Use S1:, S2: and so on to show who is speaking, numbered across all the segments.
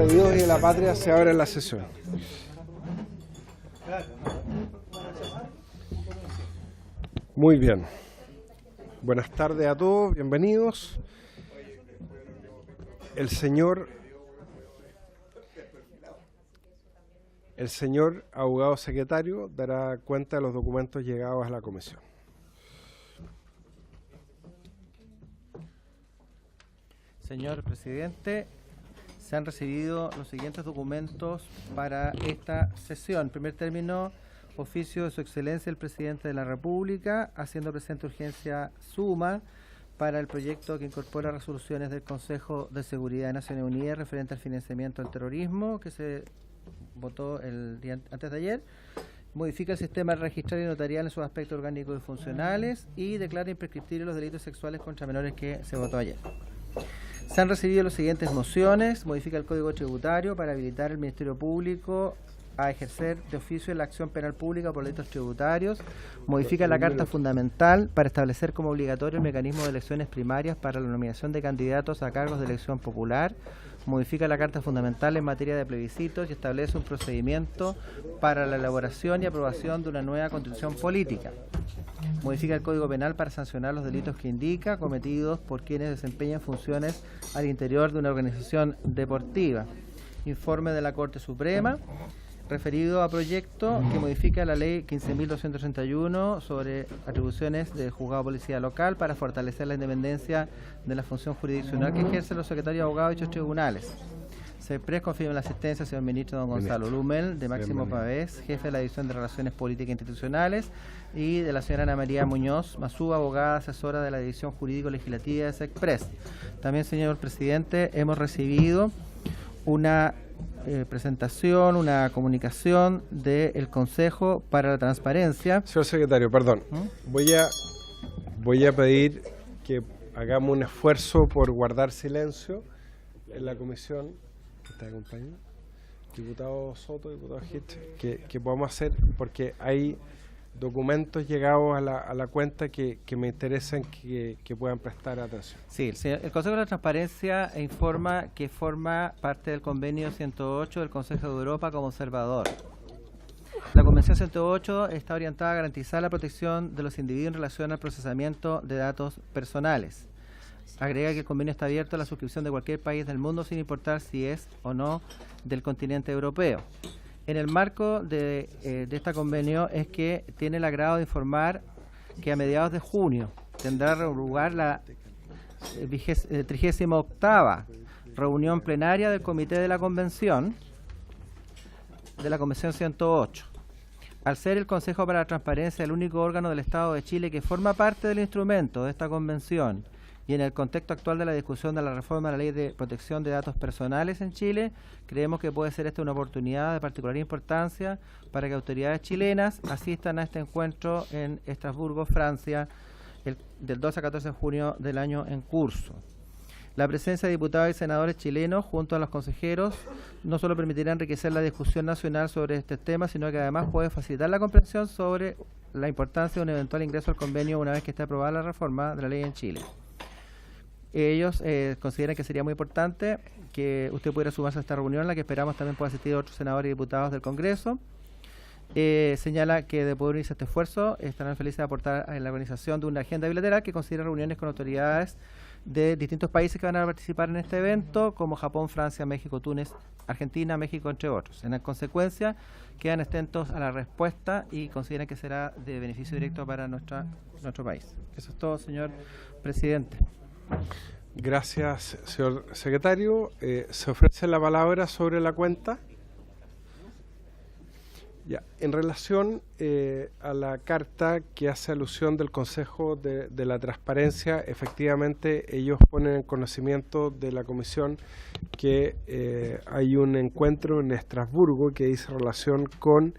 S1: de Dios y de la patria, se abre la sesión. Muy bien. Buenas tardes a todos, bienvenidos. El señor abogado secretario dará cuenta de los documentos llegados a la comisión.
S2: Señor presidente, se han recibido los siguientes documentos para esta sesión. En primer término, oficio de su excelencia el presidente de la República, haciendo presente urgencia suma para el proyecto que incorpora resoluciones del Consejo de Seguridad de Naciones Unidas referente al financiamiento del terrorismo, que se votó el día antes de ayer. Modifica el sistema registrario y notarial en sus aspectos orgánicos y funcionales y declara imprescriptibles los delitos sexuales contra menores, que se votó ayer. Se han recibido las siguientes mociones. Modifica el Código Tributario para habilitar al Ministerio Público a ejercer de oficio la acción penal pública por delitos tributarios. Modifica la Carta Fundamental para establecer como obligatorio el mecanismo de elecciones primarias para la nominación de candidatos a cargos de elección popular. Modifica la Carta Fundamental en materia de plebiscitos y establece un procedimiento para la elaboración y aprobación de una nueva constitución política. Modifica el Código Penal para sancionar los delitos que indica cometidos por quienes desempeñan funciones al interior de una organización deportiva. Informe de la Corte Suprema referido a proyecto que modifica la ley 15.231 sobre atribuciones del juzgado de policía local para fortalecer la independencia de la función jurisdiccional que ejercen los secretarios de abogados de dichos tribunales. Se confirma la asistencia del señor ministro don Gonzalo Lumel, de Máximo Pavés, jefe de la División de Relaciones Políticas e Institucionales, y de la señora Ana María Muñoz Mazú, abogada asesora de la División Jurídico-Legislativa de SECPRES. También, señor presidente, hemos recibido una presentación, una comunicación del Consejo para la Transparencia.
S1: Señor secretario, perdón. Voy a pedir que hagamos un esfuerzo por guardar silencio en la comisión. ¿Está acompañado? Diputado Soto, diputado Hitch, que podamos hacer, porque hay documentos llegados a la cuenta que me interesan que puedan prestar atención.
S2: Sí, el Consejo de la Transparencia informa que forma parte del convenio 108 del Consejo de Europa como observador. La Convención 108 está orientada a garantizar la protección de los individuos en relación al procesamiento de datos personales. Agrega que el convenio está abierto a la suscripción de cualquier país del mundo sin importar si es o no del continente europeo. En el marco de este convenio es que tiene el agrado de informar que a mediados de junio tendrá lugar la 38ª reunión plenaria del Comité de la Convención 108. Al ser el Consejo para la Transparencia el único órgano del Estado de Chile que forma parte del instrumento de esta convención, y en el contexto actual de la discusión de la reforma de la Ley de Protección de Datos Personales en Chile, creemos que puede ser esta una oportunidad de particular importancia para que autoridades chilenas asistan a este encuentro en Estrasburgo, Francia, del 12 a 14 de junio del año en curso. La presencia de diputados y senadores chilenos junto a los consejeros no solo permitirá enriquecer la discusión nacional sobre este tema, sino que además puede facilitar la comprensión sobre la importancia de un eventual ingreso al convenio una vez que esté aprobada la reforma de la ley en Chile. Ellos consideran que sería muy importante que usted pudiera sumarse a esta reunión, en la que esperamos también pueda asistir otros senadores y diputados del Congreso. Señala que de poder unirse a este esfuerzo estarán felices de aportar en la organización de una agenda bilateral que considera reuniones con autoridades de distintos países que van a participar en este evento, como Japón, Francia, México, Túnez, Argentina, México, entre otros. En consecuencia, quedan atentos a la respuesta y consideran que será de beneficio directo para nuestro país. Eso es todo, señor presidente.
S1: Gracias, señor secretario. ¿Se ofrece la palabra sobre la cuenta? Ya. En relación a la carta que hace alusión del Consejo de la Transparencia, efectivamente ellos ponen en conocimiento de la Comisión que hay un encuentro en Estrasburgo que dice relación con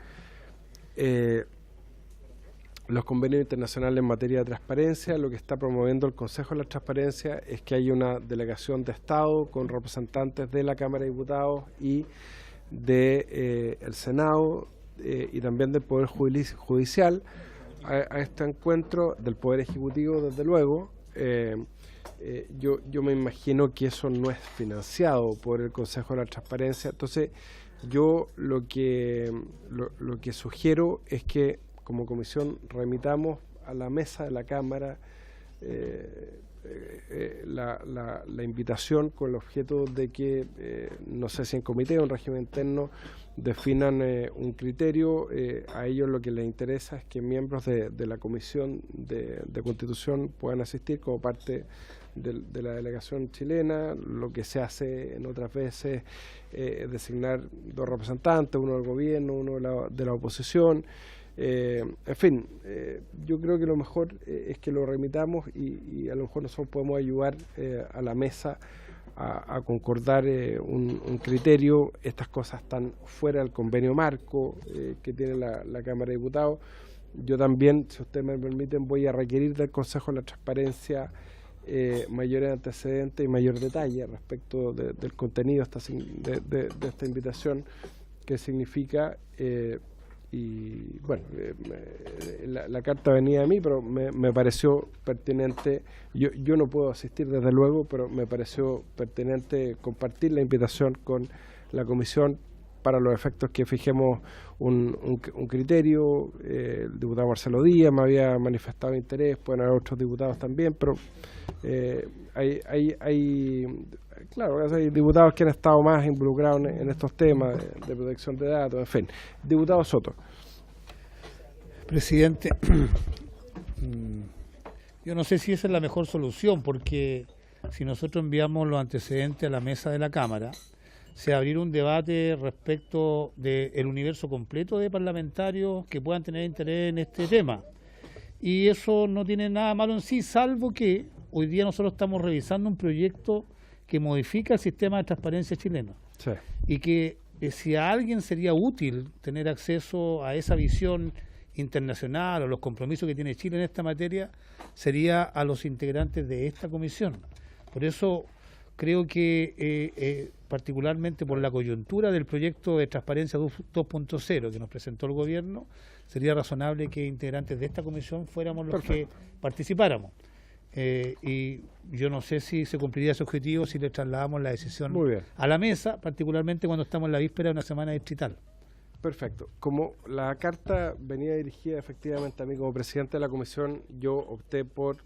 S1: los convenios internacionales en materia de transparencia. Lo que está promoviendo el Consejo de la Transparencia es que haya una delegación de Estado con representantes de la Cámara de Diputados y de el Senado y también del Poder Judicial a este encuentro, del Poder Ejecutivo, desde luego, yo me imagino que eso no es financiado por el Consejo de la Transparencia. Entonces, yo lo que sugiero es que como comisión remitamos a la mesa de la Cámara la invitación con el objeto de que, no sé si en comité o en régimen interno, definan un criterio. A ellos lo que les interesa es que miembros de la Comisión de Constitución puedan asistir como parte de la delegación chilena. Lo que se hace en otras veces es designar 2 representantes, uno del gobierno, uno de la oposición. En fin, yo creo que lo mejor es que lo remitamos y a lo mejor nosotros podemos ayudar a la mesa a concordar un criterio. Estas cosas están fuera del convenio marco que tiene la Cámara de Diputados. Yo también, si ustedes me permiten, voy a requerir del Consejo de la Transparencia mayores antecedentes y mayor detalle respecto del contenido de esta invitación, que significa, y bueno, la carta venía de mí, pero me pareció pertinente. Yo no puedo asistir desde luego, pero me pareció pertinente compartir la invitación con la comisión para los efectos que fijemos un criterio. El diputado Marcelo Díaz me había manifestado interés, pueden haber otros diputados también, pero claro, hay diputados que han estado más involucrados en estos temas de protección de datos, en fin. Diputado Soto.
S3: Presidente, yo no sé si esa es la mejor solución, porque si nosotros enviamos los antecedentes a la mesa de la Cámara, se abrirá un debate respecto del universo completo de parlamentarios que puedan tener interés en este tema. Y eso no tiene nada malo en sí, salvo que hoy día nosotros estamos revisando un proyecto que modifica el sistema de transparencia chileno.
S1: Sí.
S3: Y que si a alguien sería útil tener acceso a esa visión internacional o los compromisos que tiene Chile en esta materia, sería a los integrantes de esta comisión. Por eso creo que particularmente por la coyuntura del proyecto de transparencia 2.0 que nos presentó el gobierno, sería razonable que integrantes de esta comisión fuéramos los que participáramos. Y yo no sé si se cumpliría ese objetivo si le trasladamos la decisión a la mesa, particularmente cuando estamos en la víspera de una semana distrital.
S1: Perfecto. Como la carta venía dirigida efectivamente a mí como presidente de la comisión, yo opté por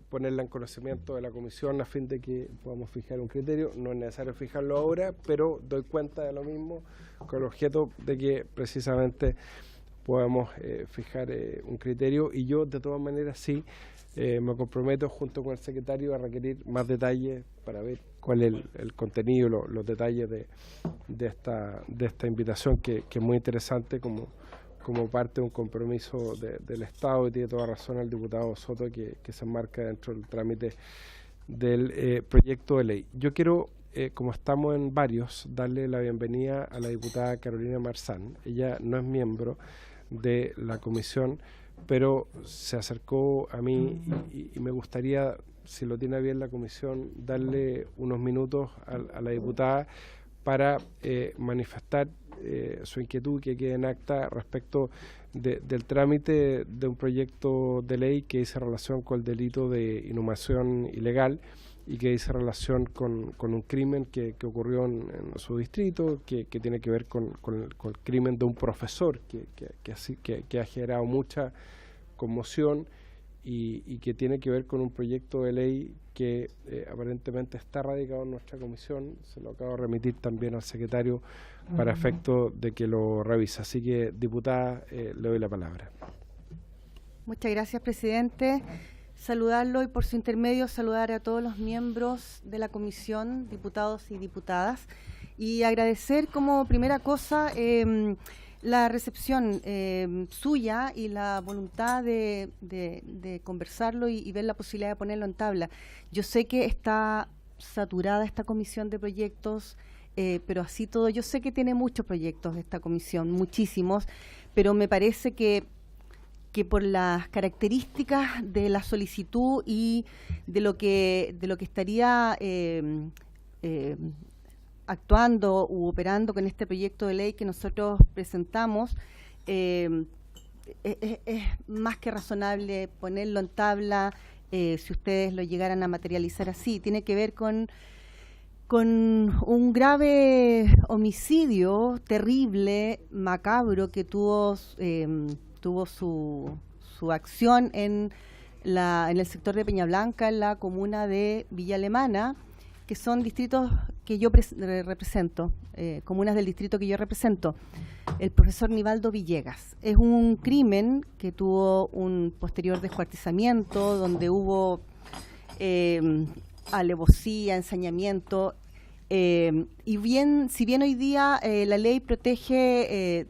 S1: ponerla en conocimiento de la comisión a fin de que podamos fijar un criterio. No es necesario fijarlo ahora, pero doy cuenta de lo mismo con el objeto de que precisamente podamos fijar un criterio, y yo de todas maneras sí me comprometo junto con el secretario a requerir más detalles para ver cuál es el contenido, los detalles de esta invitación que es muy interesante como parte de un compromiso del Estado, y tiene toda razón el diputado Soto que se enmarca dentro del trámite del proyecto de ley. Yo quiero, como estamos en varios, darle la bienvenida a la diputada Carolina Marzán. Ella no es miembro de la comisión, pero se acercó a mí y me gustaría, si lo tiene bien la comisión, darle unos minutos a la diputada para manifestar su inquietud, que quede en acta respecto del trámite de un proyecto de ley que dice relación con el delito de inhumación ilegal y que dice relación con un crimen que ocurrió en su distrito, que tiene que ver con el crimen de un profesor que ha generado mucha conmoción y que tiene que ver con un proyecto de ley que aparentemente está radicado en nuestra comisión. Se lo acabo de remitir también al secretario para efecto de que lo revise. Así que, diputada, le doy la palabra.
S4: Muchas gracias, presidente. Saludarlo y por su intermedio saludar a todos los miembros de la comisión, diputados y diputadas, y agradecer como primera cosa la recepción suya y la voluntad de conversarlo y ver la posibilidad de ponerlo en tabla. Yo sé que está saturada esta comisión de proyectos, pero así todo, yo sé que tiene muchos proyectos esta comisión, muchísimos, pero me parece que por las características de la solicitud y de lo que estaría actuando u operando con este proyecto de ley que nosotros presentamos, es más que razonable ponerlo en tabla, si ustedes lo llegaran a materializar así. Tiene que ver con un grave homicidio terrible, macabro, que tuvo su acción en el sector de Peña Blanca, en la comuna de Villa Alemana, que son distritos que yo represento, comunas del distrito que yo represento. El profesor Nivaldo Villegas. Es un crimen que tuvo un posterior descuartizamiento, donde hubo alevosía, ensañamiento, y si bien hoy día la ley proteger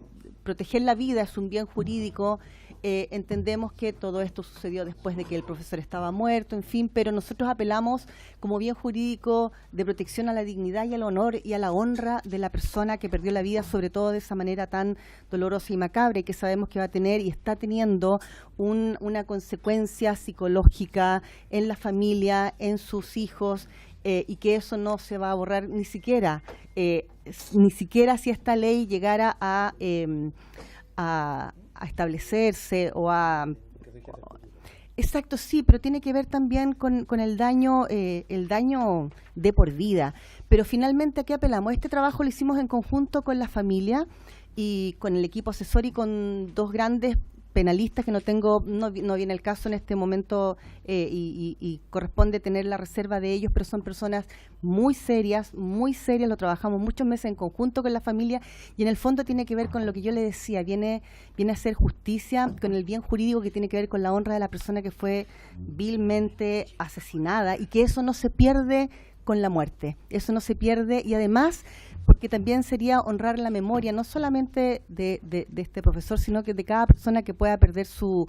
S4: la vida es un bien jurídico, entendemos que todo esto sucedió después de que el profesor estaba muerto, en fin, pero nosotros apelamos como bien jurídico de protección a la dignidad y al honor y a la honra de la persona que perdió la vida, sobre todo de esa manera tan dolorosa y macabra, y que sabemos que va a tener y está teniendo una consecuencia psicológica en la familia, en sus hijos, y que eso no se va a borrar ni siquiera si esta ley llegara a establecerse o a... Exacto, sí, pero tiene que ver también con el daño de por vida. Pero finalmente, ¿a qué apelamos? Este trabajo lo hicimos en conjunto con la familia y con el equipo asesor y con dos grandes penalistas que no viene el caso en este momento, y corresponde tener la reserva de ellos, pero son personas muy serias, lo trabajamos muchos meses en conjunto con la familia, y en el fondo tiene que ver con lo que yo le decía, viene a hacer justicia con el bien jurídico, que tiene que ver con la honra de la persona que fue vilmente asesinada, y que eso no se pierde con la muerte, eso no se pierde, y además porque también sería honrar la memoria, no solamente de este profesor, sino que de cada persona que pueda perder su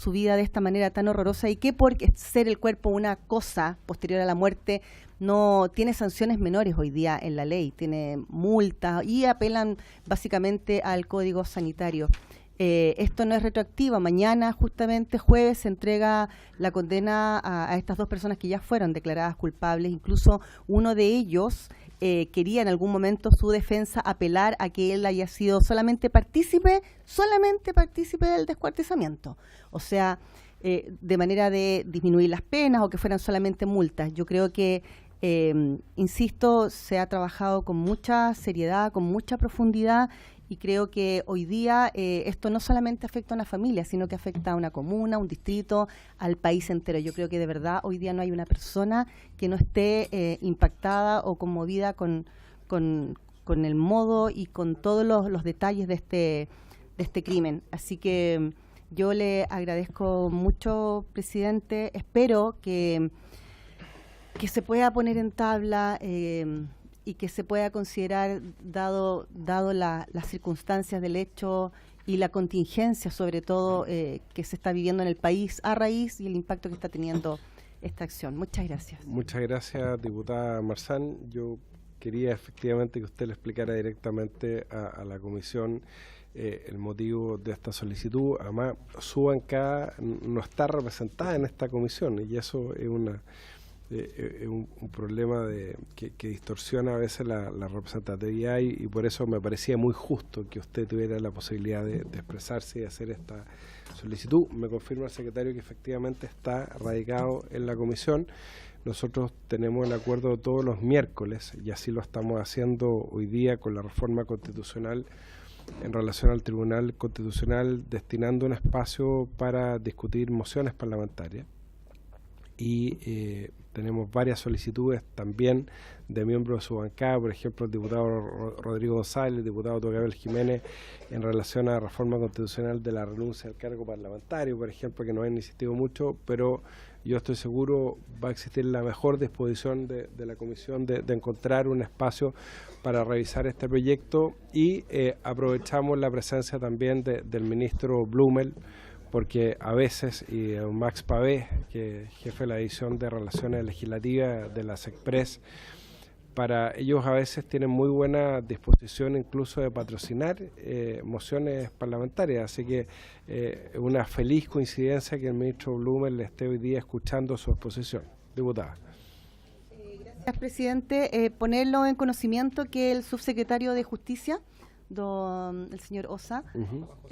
S4: vida de esta manera tan horrorosa, y que por ser el cuerpo una cosa posterior a la muerte, no tiene sanciones menores hoy día en la ley, tiene multas, y apelan básicamente al Código Sanitario. Esto no es retroactivo. Mañana, justamente jueves, se entrega la condena a estas dos personas que ya fueron declaradas culpables. Incluso uno de ellos quería en algún momento su defensa apelar a que él haya sido solamente partícipe del descuartizamiento. O sea, de manera de disminuir las penas o que fueran solamente multas. Yo creo que, insisto, se ha trabajado con mucha seriedad, con mucha profundidad, y creo que hoy día esto no solamente afecta a una familia, sino que afecta a una comuna, un distrito, al país entero. Yo creo que de verdad hoy día no hay una persona que no esté impactada o conmovida con el modo y con todos los detalles de este crimen. Así que yo le agradezco mucho, presidente. Espero que se pueda poner en tabla y que se pueda considerar, dado las circunstancias del hecho y la contingencia, sobre todo, que se está viviendo en el país a raíz y el impacto que está teniendo esta acción. Muchas gracias.
S1: Muchas gracias, diputada Marzán. Yo quería efectivamente que usted le explicara directamente a la comisión el motivo de esta solicitud. Además, su bancada no está representada en esta comisión, y eso es un problema que distorsiona a veces la representatividad, y por eso me parecía muy justo que usted tuviera la posibilidad de expresarse y hacer esta solicitud. Me confirma el secretario que efectivamente está radicado en la comisión. Nosotros tenemos el acuerdo todos los miércoles, y así lo estamos haciendo hoy día con la reforma constitucional en relación al Tribunal Constitucional, destinando un espacio para discutir mociones parlamentarias. Y tenemos varias solicitudes también de miembros de su bancada, por ejemplo el diputado Rodrigo González, el diputado Tocabel Jiménez, en relación a la reforma constitucional de la renuncia al cargo parlamentario, por ejemplo, que no han insistido mucho, pero yo estoy seguro va a existir la mejor disposición de la comisión de encontrar un espacio para revisar este proyecto, y aprovechamos la presencia también del ministro Blumel, porque a veces, y Max Pavé, que es jefe de la división de Relaciones Legislativas de la SECPRES, para ellos a veces tienen muy buena disposición incluso de patrocinar mociones parlamentarias, así que una feliz coincidencia que el ministro Blumel le esté hoy día escuchando su exposición. Diputada.
S4: Gracias, presidente. Ponerlo en conocimiento que el subsecretario de Justicia el señor Osa,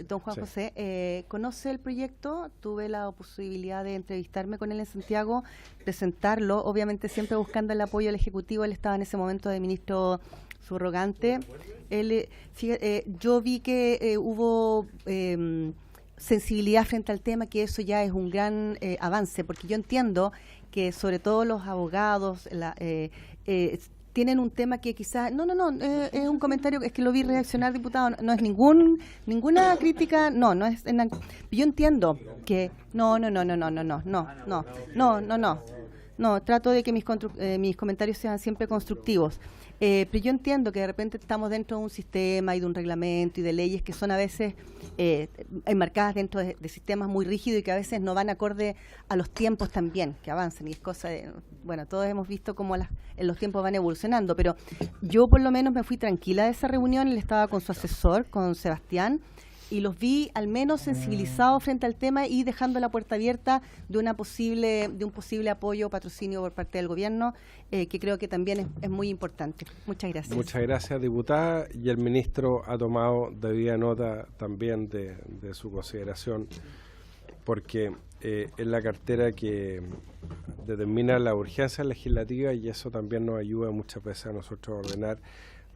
S4: don Juan
S1: Sí.
S4: José, conoce el proyecto. Tuve la posibilidad de entrevistarme con él en Santiago, presentarlo, obviamente siempre buscando el apoyo del Ejecutivo. Él estaba en ese momento de ministro subrogante. Yo vi que hubo sensibilidad frente al tema, que eso ya es un gran avance, porque yo entiendo que sobre todo los abogados tienen un tema que quizás es un comentario, es que lo vi reaccionar, diputado, no es ninguna crítica, no es yo entiendo que no, trato de que mis comentarios sean siempre constructivos. Pero yo entiendo que de repente estamos dentro de un sistema y de un reglamento y de leyes que son a veces enmarcadas dentro de sistemas muy rígidos y que a veces no van acorde a los tiempos también, que avancen. Y es cosa de, bueno, todos hemos visto cómo los tiempos van evolucionando, pero yo por lo menos me fui tranquila de esa reunión. Él estaba con su asesor, con Sebastián, y los vi al menos sensibilizados frente al tema y dejando la puerta abierta de un posible apoyo o patrocinio por parte del gobierno, que creo que también es muy importante. Muchas gracias.
S1: Muchas gracias, diputada, y el ministro ha tomado debida nota también de su consideración, porque es la cartera que determina la urgencia legislativa y eso también nos ayuda muchas veces a nosotros a ordenar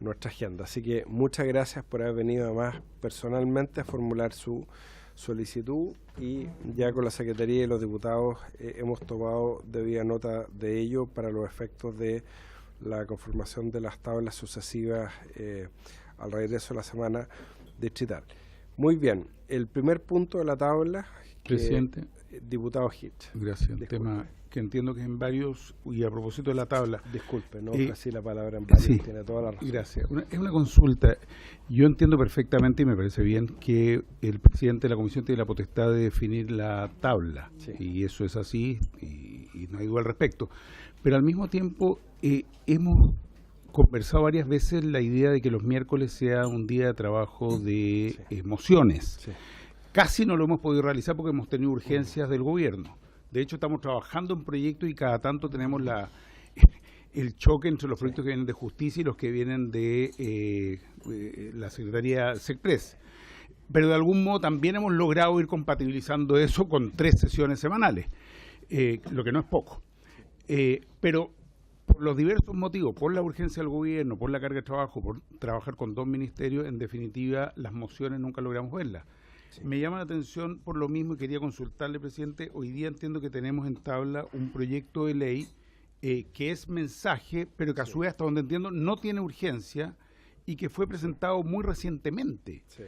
S1: nuestra agenda. Así que muchas gracias por haber venido además personalmente a formular su solicitud, y ya con la Secretaría y los diputados hemos tomado debida nota de ello para los efectos de la conformación de las tablas sucesivas al regreso de la semana distrital. Muy bien, el primer punto de la tabla,
S5: presidente,
S1: diputado Hitch.
S5: gracias. Un
S1: Disculpe.
S5: tema que entiendo que en varios, y a propósito de la tabla.
S1: Disculpe, no casi la palabra en varios,
S5: Sí,
S1: tiene toda la razón.
S5: gracias. Es una consulta. Yo entiendo perfectamente y me parece bien que el presidente de la comisión tiene la potestad de definir la tabla,
S1: Sí.
S5: y eso es así, y no hay duda al respecto. Pero al mismo tiempo hemos conversado varias veces la idea de que los miércoles sea un día de trabajo de mociones.
S1: Sí.
S5: Casi no lo hemos podido realizar porque hemos tenido urgencias del gobierno. De hecho, estamos trabajando en proyectos y cada tanto tenemos el choque entre los proyectos que vienen de justicia y los que vienen de la Secretaría SECPRES. Pero de algún modo también hemos logrado ir compatibilizando eso con 3 sesiones semanales, lo que no es poco. Pero por los diversos motivos, por la urgencia del gobierno, por la carga de trabajo, por trabajar con 2 ministerios, en definitiva, las mociones nunca logramos verlas. Me llama la atención por lo mismo y quería consultarle, presidente. Hoy día entiendo que tenemos en tabla un proyecto de ley que es mensaje, pero que a su vez, hasta donde entiendo, no tiene urgencia y que fue presentado muy recientemente.
S1: Sí.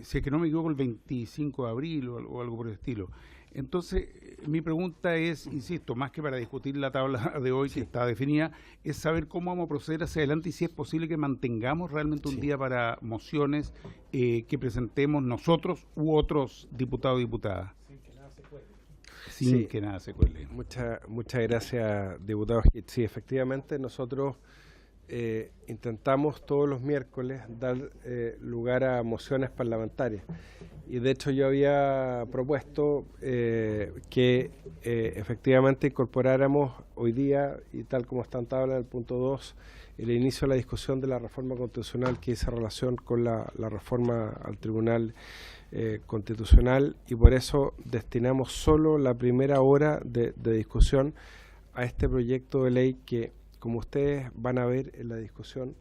S5: Si es que no me equivoco, el 25 de abril o algo por el estilo. Entonces, mi pregunta es, insisto, más que para discutir la tabla de hoy que está definida, es saber cómo vamos a proceder hacia adelante y si es posible que mantengamos realmente un día para mociones que presentemos nosotros u otros diputados y diputadas. Sin que nada se cuele.
S1: Muchas gracias, diputado Hitch. Sí, efectivamente, nosotros intentamos todos los miércoles dar lugar a mociones parlamentarias. Y de hecho yo había propuesto que efectivamente incorporáramos hoy día, y tal como está en tabla en el punto 2, el inicio de la discusión de la reforma constitucional que hizo relación con la reforma al Tribunal Constitucional, y por eso destinamos solo la primera hora de discusión a este proyecto de ley que, como ustedes van a ver en la discusión,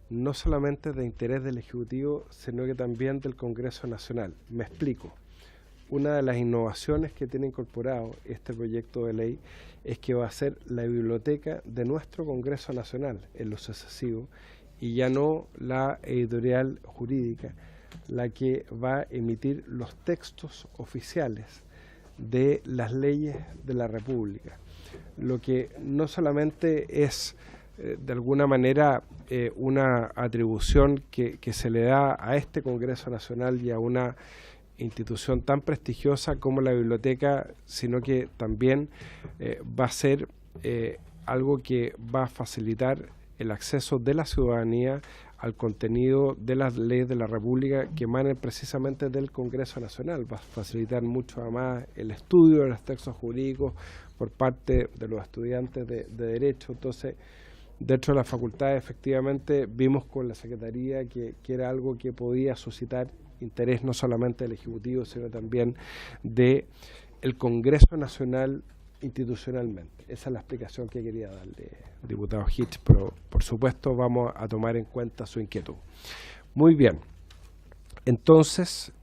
S1: no solamente es de interés del Ejecutivo, sino que también del Congreso Nacional. Me explico. Una de las innovaciones que tiene incorporado este proyecto de ley es que va a ser la biblioteca de nuestro Congreso Nacional en lo sucesivo, y ya no la editorial jurídica, la que va a emitir los textos oficiales de las leyes de la República. Lo que no solamente es de alguna manera una atribución que se le da a este Congreso Nacional y a una institución tan prestigiosa como la biblioteca, sino que también va a ser algo que va a facilitar el acceso de la ciudadanía al contenido de las leyes de la República que emanan precisamente del Congreso Nacional. Va a facilitar mucho además el estudio de los textos jurídicos por parte de los estudiantes de Derecho. Entonces, Dentro de las facultades, efectivamente, vimos con la Secretaría que era algo que podía suscitar interés no solamente del Ejecutivo, sino también del Congreso Nacional institucionalmente. Esa es la explicación que quería darle, diputado Hitch, pero por supuesto vamos a tomar en cuenta su inquietud. Muy bien. Entonces,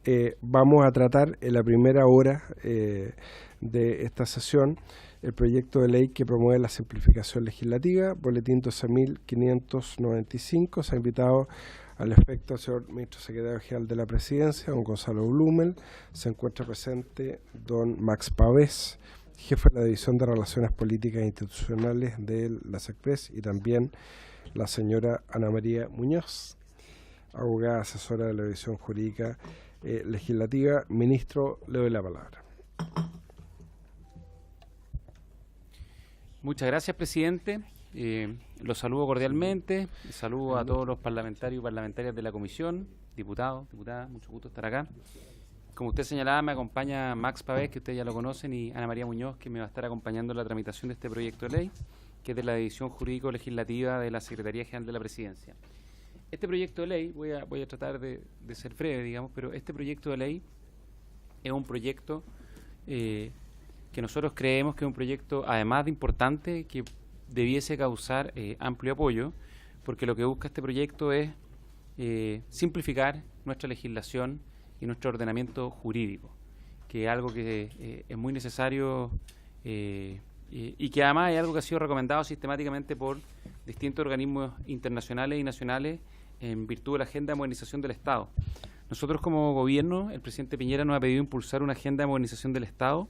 S1: vamos a tratar en la primera hora de esta sesión el proyecto de ley que promueve la simplificación legislativa, boletín 12.595. Se ha invitado al efecto al señor Ministro Secretario General de la Presidencia, don Gonzalo Blumel. Se encuentra presente don Max Pavés, jefe de la División de Relaciones Políticas e Institucionales de la SECPRES, y también la señora Ana María Muñoz, abogada asesora de la División Jurídica Legislativa. Ministro, le doy la palabra.
S6: Muchas gracias, presidente. Los saludo cordialmente. Saludo a todos los parlamentarios y parlamentarias de la comisión, diputados, diputadas, mucho gusto estar acá. Como usted señalaba, me acompaña Max Pavés, que ustedes ya lo conocen, y Ana María Muñoz, que me va a estar acompañando en la tramitación de este proyecto de ley, que es de la División Jurídico-Legislativa de la Secretaría General de la Presidencia. Este proyecto de ley, voy a tratar de ser breve, digamos, pero este proyecto de ley es un proyecto que nosotros creemos que es un proyecto, además de importante, que debiese causar amplio apoyo, porque lo que busca este proyecto es simplificar nuestra legislación y nuestro ordenamiento jurídico, que es algo que es muy necesario y que además es algo que ha sido recomendado sistemáticamente por distintos organismos internacionales y nacionales en virtud de la Agenda de Modernización del Estado. Nosotros como gobierno, el presidente Piñera nos ha pedido impulsar una Agenda de Modernización del Estado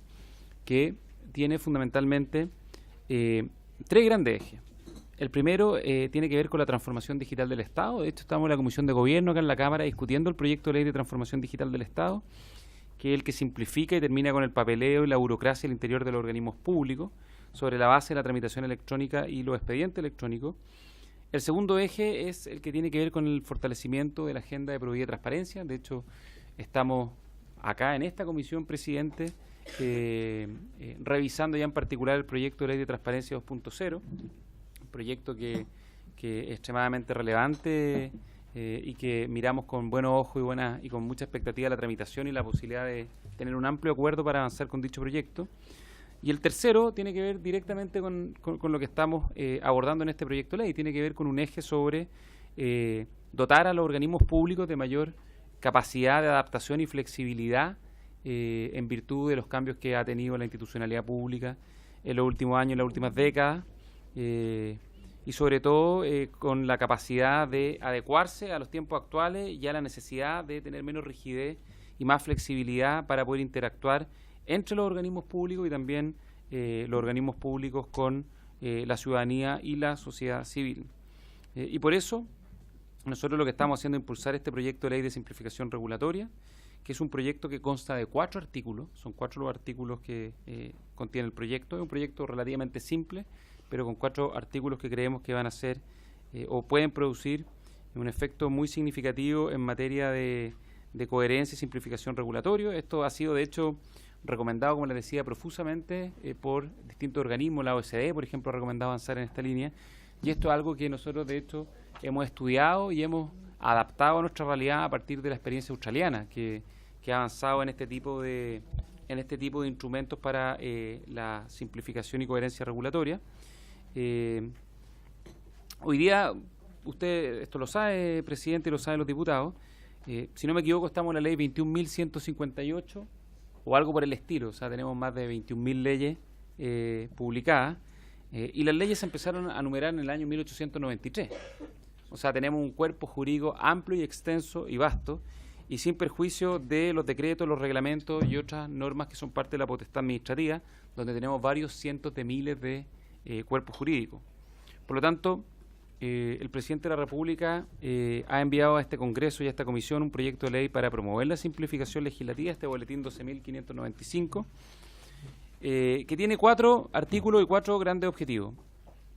S6: que tiene fundamentalmente tres grandes ejes. El primero tiene que ver con la transformación digital del Estado. De hecho, estamos en la Comisión de Gobierno acá en la Cámara discutiendo el proyecto de ley de transformación digital del Estado, que es el que simplifica y termina con el papeleo y la burocracia al interior de los organismos públicos, sobre la base de la tramitación electrónica y los expedientes electrónicos. El segundo eje es el que tiene que ver con el fortalecimiento de la agenda de probidad y transparencia. De hecho, estamos acá en esta comisión, presidente, revisando ya en particular el proyecto de ley de transparencia 2.0, un proyecto que es extremadamente relevante y que miramos con buenos ojos y con mucha expectativa la tramitación y la posibilidad de tener un amplio acuerdo para avanzar con dicho proyecto. Y el tercero tiene que ver directamente con lo que estamos abordando en este proyecto de ley, tiene que ver con un eje sobre dotar a los organismos públicos de mayor capacidad de adaptación y flexibilidad en virtud de los cambios que ha tenido la institucionalidad pública en los últimos años, en las últimas décadas, y sobre todo con la capacidad de adecuarse a los tiempos actuales y a la necesidad de tener menos rigidez y más flexibilidad para poder interactuar entre los organismos públicos y también los organismos públicos con la ciudadanía y la sociedad civil. Y por eso nosotros lo que estamos haciendo es impulsar este proyecto de ley de simplificación regulatoria, que es un proyecto que consta de 4 artículos, son 4 los artículos que contiene el proyecto. Es un proyecto relativamente simple, pero con 4 artículos que creemos que van a ser o pueden producir un efecto muy significativo en materia de coherencia y simplificación regulatoria. Esto ha sido, de hecho, recomendado, como les decía, profusamente por distintos organismos. La OECD, por ejemplo, ha recomendado avanzar en esta línea, y esto es algo que nosotros, de hecho, hemos estudiado y hemos adaptado a nuestra realidad a partir de la experiencia australiana, que ha avanzado en este tipo de instrumentos para la simplificación y coherencia regulatoria. Hoy día, usted esto lo sabe, presidente, y lo saben los diputados, si no me equivoco, estamos en la ley 21.158 o algo por el estilo, o sea, tenemos más de 21.000 leyes publicadas, y las leyes se empezaron a numerar en el año 1893. O sea, tenemos un cuerpo jurídico amplio y extenso y vasto, y sin perjuicio de los decretos, los reglamentos y otras normas que son parte de la potestad administrativa, donde tenemos varios cientos de miles de cuerpos jurídicos. Por lo tanto, el presidente de la República ha enviado a este Congreso y a esta Comisión un proyecto de ley para promover la simplificación legislativa, este boletín 12.595, que tiene 4 artículos y 4 grandes objetivos.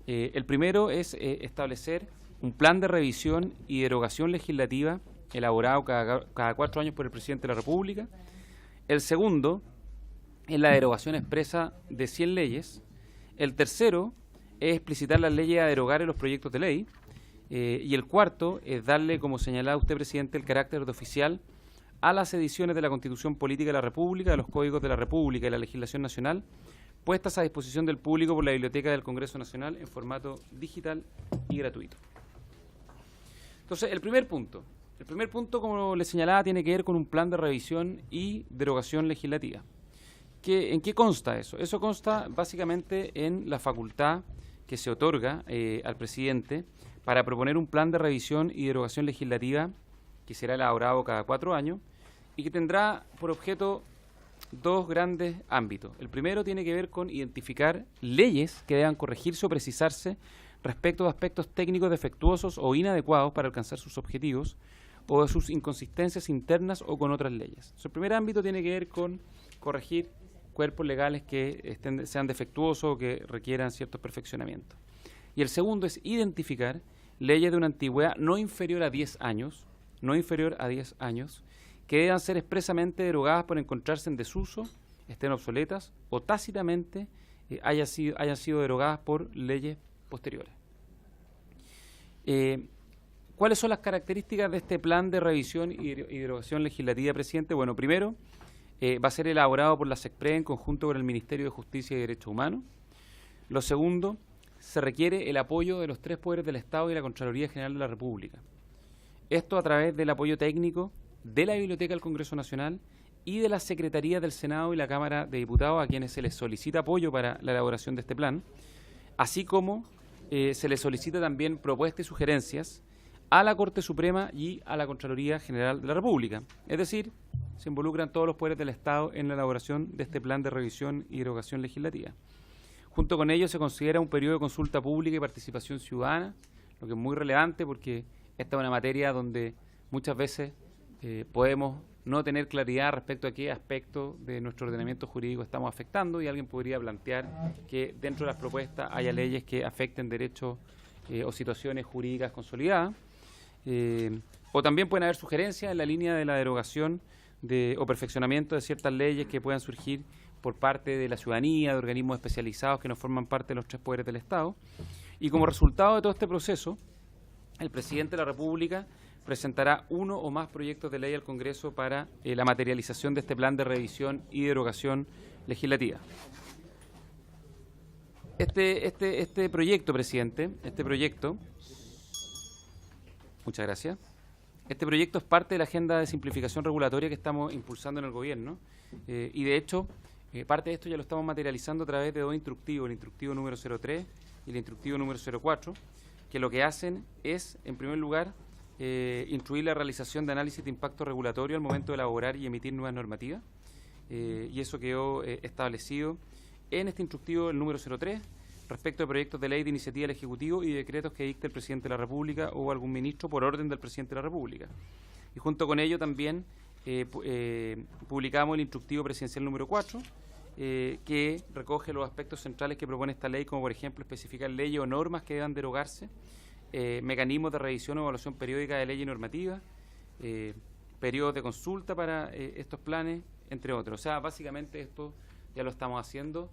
S6: El primero es establecer un plan de revisión y derogación legislativa elaborado cada 4 años por el presidente de la República. El segundo es la derogación expresa de 100 leyes. El tercero es explicitar las leyes a derogar en los proyectos de ley. Y el cuarto es darle, como señalaba usted, presidente, el carácter de oficial a las ediciones de la Constitución Política de la República, de los Códigos de la República y la legislación nacional, puestas a disposición del público por la Biblioteca del Congreso Nacional en formato digital y gratuito. Entonces, el primer punto, como le señalaba, tiene que ver con un plan de revisión y derogación legislativa. ¿En qué consta eso? Eso consta básicamente en la facultad que se otorga al presidente para proponer un plan de revisión y derogación legislativa que será elaborado cada 4 años y que tendrá por objeto 2 grandes ámbitos. El primero tiene que ver con identificar leyes que deban corregirse o precisarse respecto de aspectos técnicos defectuosos o inadecuados para alcanzar sus objetivos o de sus inconsistencias internas o con otras leyes. Entonces, el primer ámbito tiene que ver con corregir cuerpos legales que sean defectuosos o que requieran ciertos perfeccionamientos. Y el segundo es identificar leyes de una antigüedad no inferior a 10 años, que deban ser expresamente derogadas por encontrarse en desuso, estén obsoletas o tácitamente hayan sido derogadas por leyes posteriores. ¿Cuáles son las características de este plan de revisión y derogación legislativa, presidente? Bueno, primero, va a ser elaborado por la SECPRED en conjunto con el Ministerio de Justicia y Derechos Humanos. Lo segundo, se requiere el apoyo de los 3 poderes del Estado y la Contraloría General de la República. Esto a través del apoyo técnico de la Biblioteca del Congreso Nacional y de las Secretarías del Senado y la Cámara de Diputados, a quienes se les solicita apoyo para la elaboración de este plan, así como se les solicita también propuestas y sugerencias a la Corte Suprema y a la Contraloría General de la República. Es decir, se involucran todos los poderes del Estado en la elaboración de este plan de revisión y derogación legislativa. Junto con ello se considera un periodo de consulta pública y participación ciudadana, lo que es muy relevante porque esta es una materia donde muchas veces podemos no tener claridad respecto a qué aspecto de nuestro ordenamiento jurídico estamos afectando y alguien podría plantear que dentro de las propuestas haya leyes que afecten derechos o situaciones jurídicas consolidadas. O también pueden haber sugerencias en la línea de la derogación o perfeccionamiento de ciertas leyes que puedan surgir por parte de la ciudadanía, de organismos especializados que no forman parte de los 3 poderes del Estado. Y como resultado de todo este proceso, el presidente de la República presentará 1 o más proyectos de ley al Congreso para la materialización de este plan de revisión y derogación legislativa. Este proyecto, presidente, muchas gracias. Este proyecto es parte de la agenda de simplificación regulatoria que estamos impulsando en el Gobierno y de hecho parte de esto ya lo estamos materializando a través de 2 instructivos, el instructivo número 03 y el instructivo número 04, que lo que hacen es, en primer lugar, instruir la realización de análisis de impacto regulatorio al momento de elaborar y emitir nuevas normativas, y eso quedó establecido en este instructivo, el número 03, respecto de proyectos de ley de iniciativa del Ejecutivo y decretos que dicte el Presidente de la República o algún ministro por orden del Presidente de la República. Y junto con ello también publicamos el instructivo presidencial número 4, que recoge los aspectos centrales que propone esta ley, como por ejemplo especificar leyes o normas que deban derogarse, mecanismos de revisión o evaluación periódica de leyes y normativas, periodos de consulta para estos planes, entre otros. O sea, básicamente esto ya lo estamos haciendo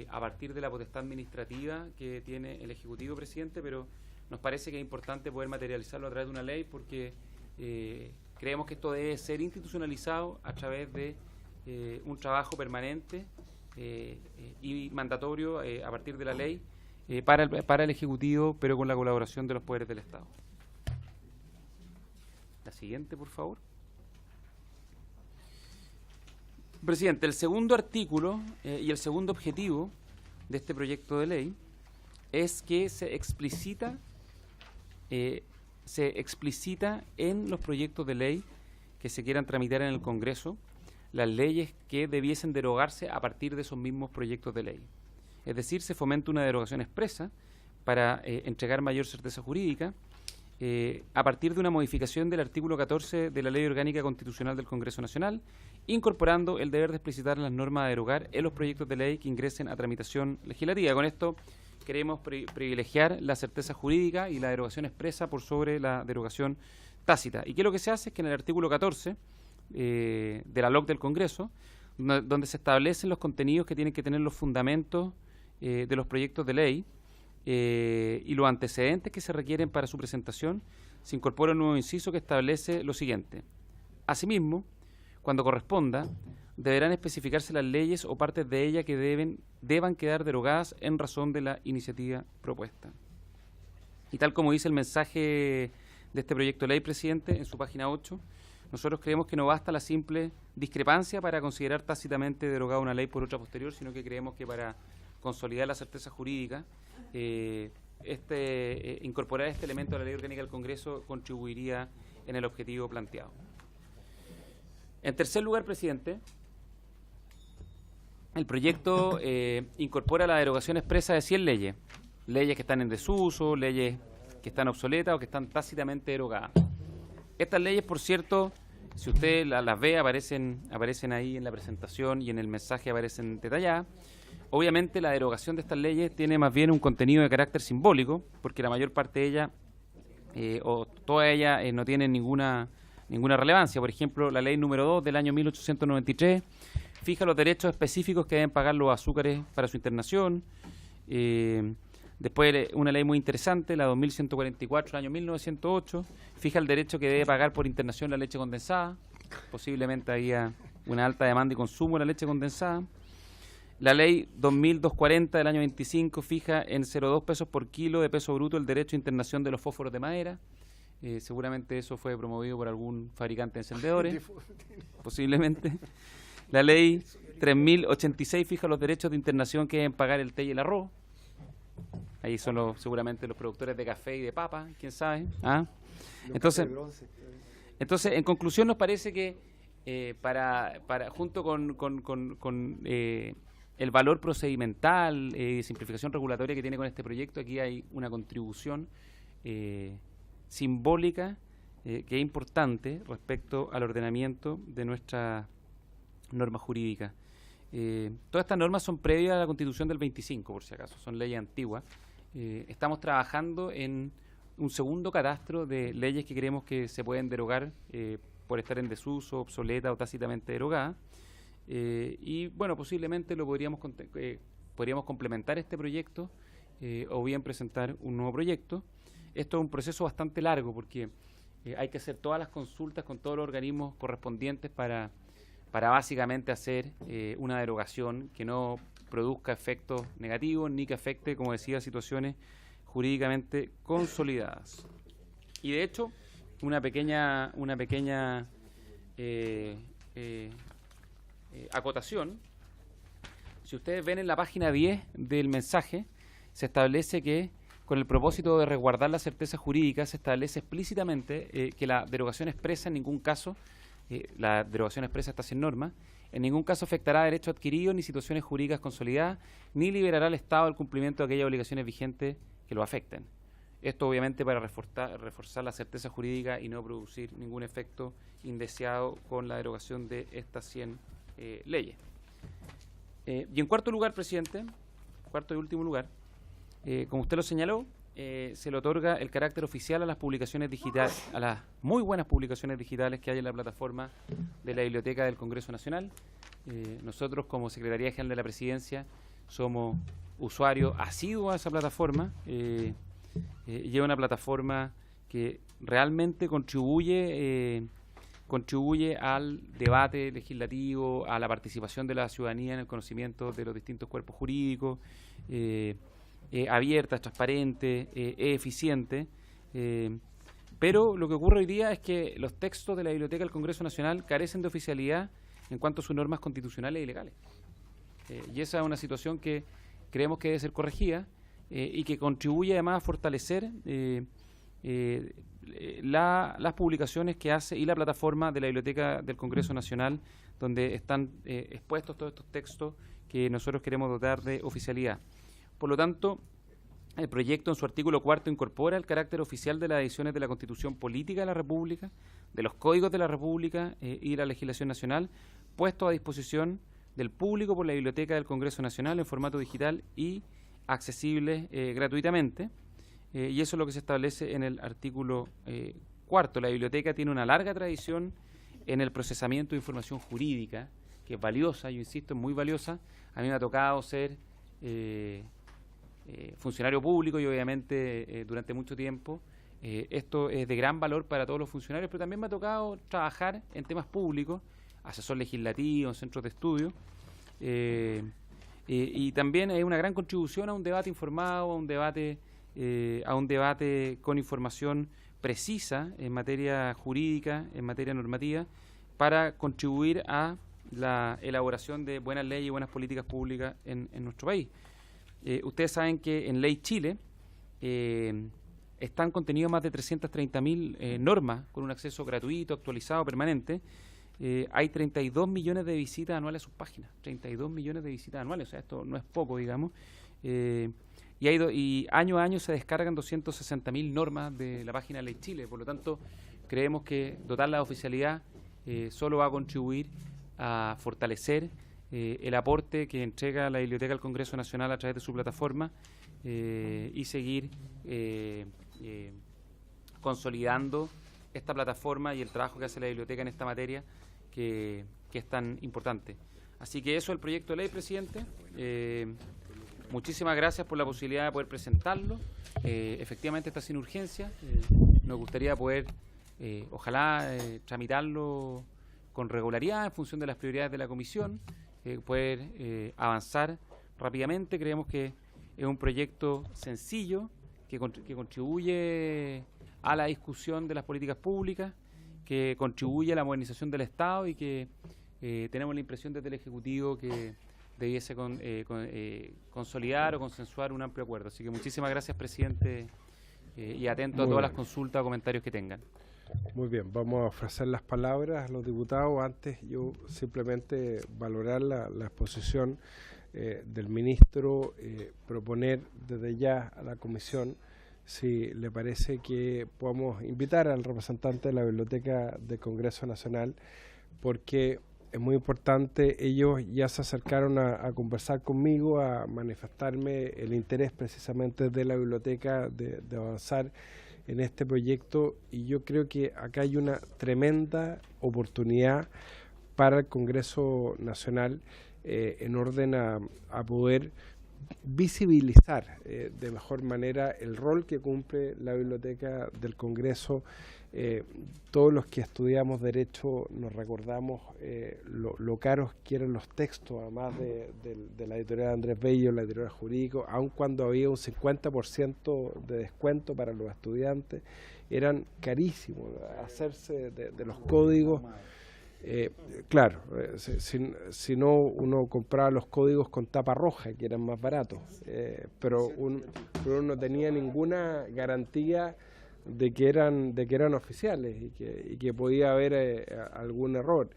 S6: a partir de la potestad administrativa que tiene el Ejecutivo, presidente, pero nos parece que es importante poder materializarlo a través de una ley porque creemos que esto debe ser institucionalizado a través de un trabajo permanente y mandatorio a partir de la ley para el Ejecutivo, pero con la colaboración de los poderes del Estado. La siguiente, por favor. Presidente, el segundo artículo y el segundo objetivo de este proyecto de ley es que se explicita en los proyectos de ley que se quieran tramitar en el Congreso las leyes que debiesen derogarse a partir de esos mismos proyectos de ley. Es decir, se fomenta una derogación expresa para entregar mayor certeza jurídica a partir de una modificación del artículo 14 de la Ley Orgánica Constitucional del Congreso Nacional, incorporando el deber de explicitar las normas a derogar en los proyectos de ley que ingresen a tramitación legislativa. Con esto queremos privilegiar la certeza jurídica y la derogación expresa por sobre la derogación tácita. ¿Y qué es lo que se hace? Es que en el artículo 14 de la LOC del Congreso, donde se establecen los contenidos que tienen que tener los fundamentos de los proyectos de ley, y los antecedentes que se requieren para su presentación, se incorpora un nuevo inciso que establece lo siguiente. Asimismo, cuando corresponda, deberán especificarse las leyes o partes de ella que deban quedar derogadas en razón de la iniciativa propuesta. Y tal como dice el mensaje de este proyecto de ley, presidente, en su página 8, nosotros creemos que no basta la simple discrepancia para considerar tácitamente derogada una ley por otra posterior, sino que creemos que para consolidar la certeza jurídica, incorporar este elemento a la ley orgánica del Congreso contribuiría en el objetivo planteado. En tercer lugar, presidente, el proyecto incorpora la derogación expresa de 100 leyes, leyes que están en desuso, leyes que están obsoletas o que están tácitamente derogadas. Estas leyes, por cierto, si usted las ve, aparecen ahí en la presentación y en el mensaje aparecen detalladas. Obviamente la derogación de estas leyes tiene más bien un contenido de carácter simbólico, porque la mayor parte de ellas, o todas ellas, no tienen ninguna relevancia. Por ejemplo, la ley número 2 del año 1893 fija los derechos específicos que deben pagar los azúcares para su internación. Después, una ley muy interesante, la 2144 del año 1908, fija el derecho que debe pagar por internación la leche condensada. Posiblemente había una alta demanda y consumo de la leche condensada. La ley 2240 del año 25 fija en 0,2 pesos por kilo de peso bruto el derecho a internación de los fósforos de madera. Seguramente eso fue promovido por algún fabricante de encendedores, posiblemente. La ley 3086 fija los derechos de internación que deben pagar el té y el arroz. Ahí son seguramente los productores de café y de papa, quién sabe. Entonces, en conclusión, nos parece que junto con el valor procedimental, simplificación regulatoria que tiene con este proyecto, aquí hay una contribución simbólica que es importante respecto al ordenamiento de nuestra norma jurídica. Todas estas normas son previas a la Constitución del 25, por si acaso, son leyes antiguas. Estamos trabajando en un segundo catastro de leyes que creemos que se pueden derogar por estar en desuso, obsoleta o tácitamente derogada. Y bueno, posiblemente podríamos complementar este proyecto o bien presentar un nuevo proyecto. Esto es un proceso bastante largo porque hay que hacer todas las consultas con todos los organismos correspondientes para básicamente hacer una derogación que no produzca efectos negativos ni que afecte, como decía, situaciones jurídicamente consolidadas. Y de hecho, una pequeña acotación. Si ustedes ven en la página 10 del mensaje, se establece que con el propósito de resguardar la certeza jurídica, se establece explícitamente que la derogación expresa en ningún caso, la derogación expresa está sin norma, en ningún caso afectará derechos adquiridos ni situaciones jurídicas consolidadas, ni liberará al Estado del cumplimiento de aquellas obligaciones vigentes que lo afecten. Esto obviamente para reforzar la certeza jurídica y no producir ningún efecto indeseado con la derogación de estas 100 leyes. Y en cuarto lugar, presidente, cuarto y último lugar, como usted lo señaló, se le otorga el carácter oficial a las publicaciones digitales, a las muy buenas publicaciones digitales que hay en la plataforma de la Biblioteca del Congreso Nacional. Nosotros, como Secretaría General de la Presidencia, somos usuarios asiduos a esa plataforma. Y es una plataforma que realmente contribuye al debate legislativo, a la participación de la ciudadanía en el conocimiento de los distintos cuerpos jurídicos, abierta, transparente, eficiente, pero lo que ocurre hoy día es que los textos de la Biblioteca del Congreso Nacional carecen de oficialidad en cuanto a sus normas constitucionales y legales. Y esa es una situación que creemos que debe ser corregida y que contribuye además a fortalecer las publicaciones que hace y la plataforma de la Biblioteca del Congreso Nacional, donde están expuestos todos estos textos que nosotros queremos dotar de oficialidad. Por lo tanto, el proyecto en su artículo 4 incorpora el carácter oficial de las ediciones de la Constitución Política de la República, de los códigos de la República y la legislación nacional, puestos a disposición del público por la Biblioteca del Congreso Nacional en formato digital y accesible gratuitamente. Y eso es lo que se establece en el artículo 4. La biblioteca tiene una larga tradición en el procesamiento de información jurídica, que es valiosa, yo insisto, es muy valiosa. A mí me ha tocado ser funcionario público y obviamente durante mucho tiempo. Esto es de gran valor para todos los funcionarios, pero también me ha tocado trabajar en temas públicos, asesor legislativo, en centros de estudio, y también es una gran contribución a un debate informado, a un debate con información precisa en materia jurídica, en materia normativa, para contribuir a la elaboración de buenas leyes y buenas políticas públicas en nuestro país. Ustedes saben que en Ley Chile están contenidos más de 330.000 normas con un acceso gratuito, actualizado, permanente. Hay 32 millones de visitas anuales a sus páginas, 32 millones de visitas anuales, o sea, esto no es poco, digamos. Y año a año se descargan 260.000 normas de la página de Ley Chile. Por lo tanto, creemos que dotarla de oficialidad solo va a contribuir a fortalecer el aporte que entrega la Biblioteca al Congreso Nacional a través de su plataforma y seguir consolidando esta plataforma y el trabajo que hace la Biblioteca en esta materia que es tan importante. Así que eso es el proyecto de ley, presidente. Muchísimas gracias por la posibilidad de poder presentarlo. Efectivamente está sin urgencia. Nos gustaría poder, ojalá, tramitarlo con regularidad en función de las prioridades de la comisión, poder avanzar rápidamente. Creemos que es un proyecto sencillo que contribuye a la discusión de las políticas públicas, que contribuye a la modernización del Estado y que tenemos la impresión desde el Ejecutivo que debiese consolidar o consensuar un amplio acuerdo. Así que muchísimas gracias, presidente, y atento a todas las consultas o comentarios que tengan.
S1: Muy bien, vamos a ofrecer las palabras a los diputados. Antes yo simplemente valorar la exposición del ministro, proponer desde ya a la comisión si le parece que podamos invitar al representante de la Biblioteca del Congreso Nacional, porque es muy importante. Ellos ya se acercaron a conversar conmigo, a manifestarme el interés precisamente de la biblioteca de avanzar en este proyecto, y yo creo que acá hay una tremenda oportunidad para el Congreso Nacional en orden a poder visibilizar de mejor manera el rol que cumple la Biblioteca del Congreso. Todos los que estudiamos Derecho nos recordamos lo caros que eran los textos, además de la editorial Andrés Bello, la editorial Jurídico, aun cuando había un 50% de descuento para los estudiantes, eran carísimos hacerse de los códigos. Claro, si no, uno compraba los códigos con tapa roja, que eran más baratos, pero uno no tenía ninguna garantía de que eran oficiales y que podía haber algún error.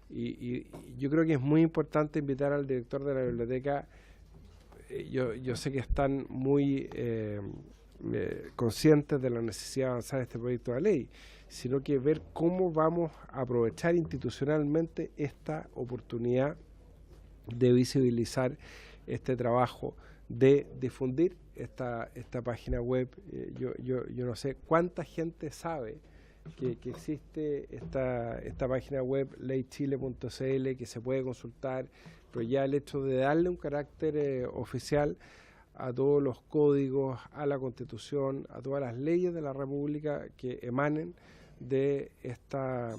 S1: Y yo creo que es muy importante invitar al director de la biblioteca. Yo sé que están muy conscientes de la necesidad de avanzar este proyecto de ley, sino que ver cómo vamos a aprovechar institucionalmente esta oportunidad de visibilizar este trabajo, de difundir esta página web. Yo no sé cuánta gente sabe que existe esta página web leychile.cl, que se puede consultar, pero ya el hecho de darle un carácter oficial a todos los códigos, a la Constitución, a todas las leyes de la República que emanen de esta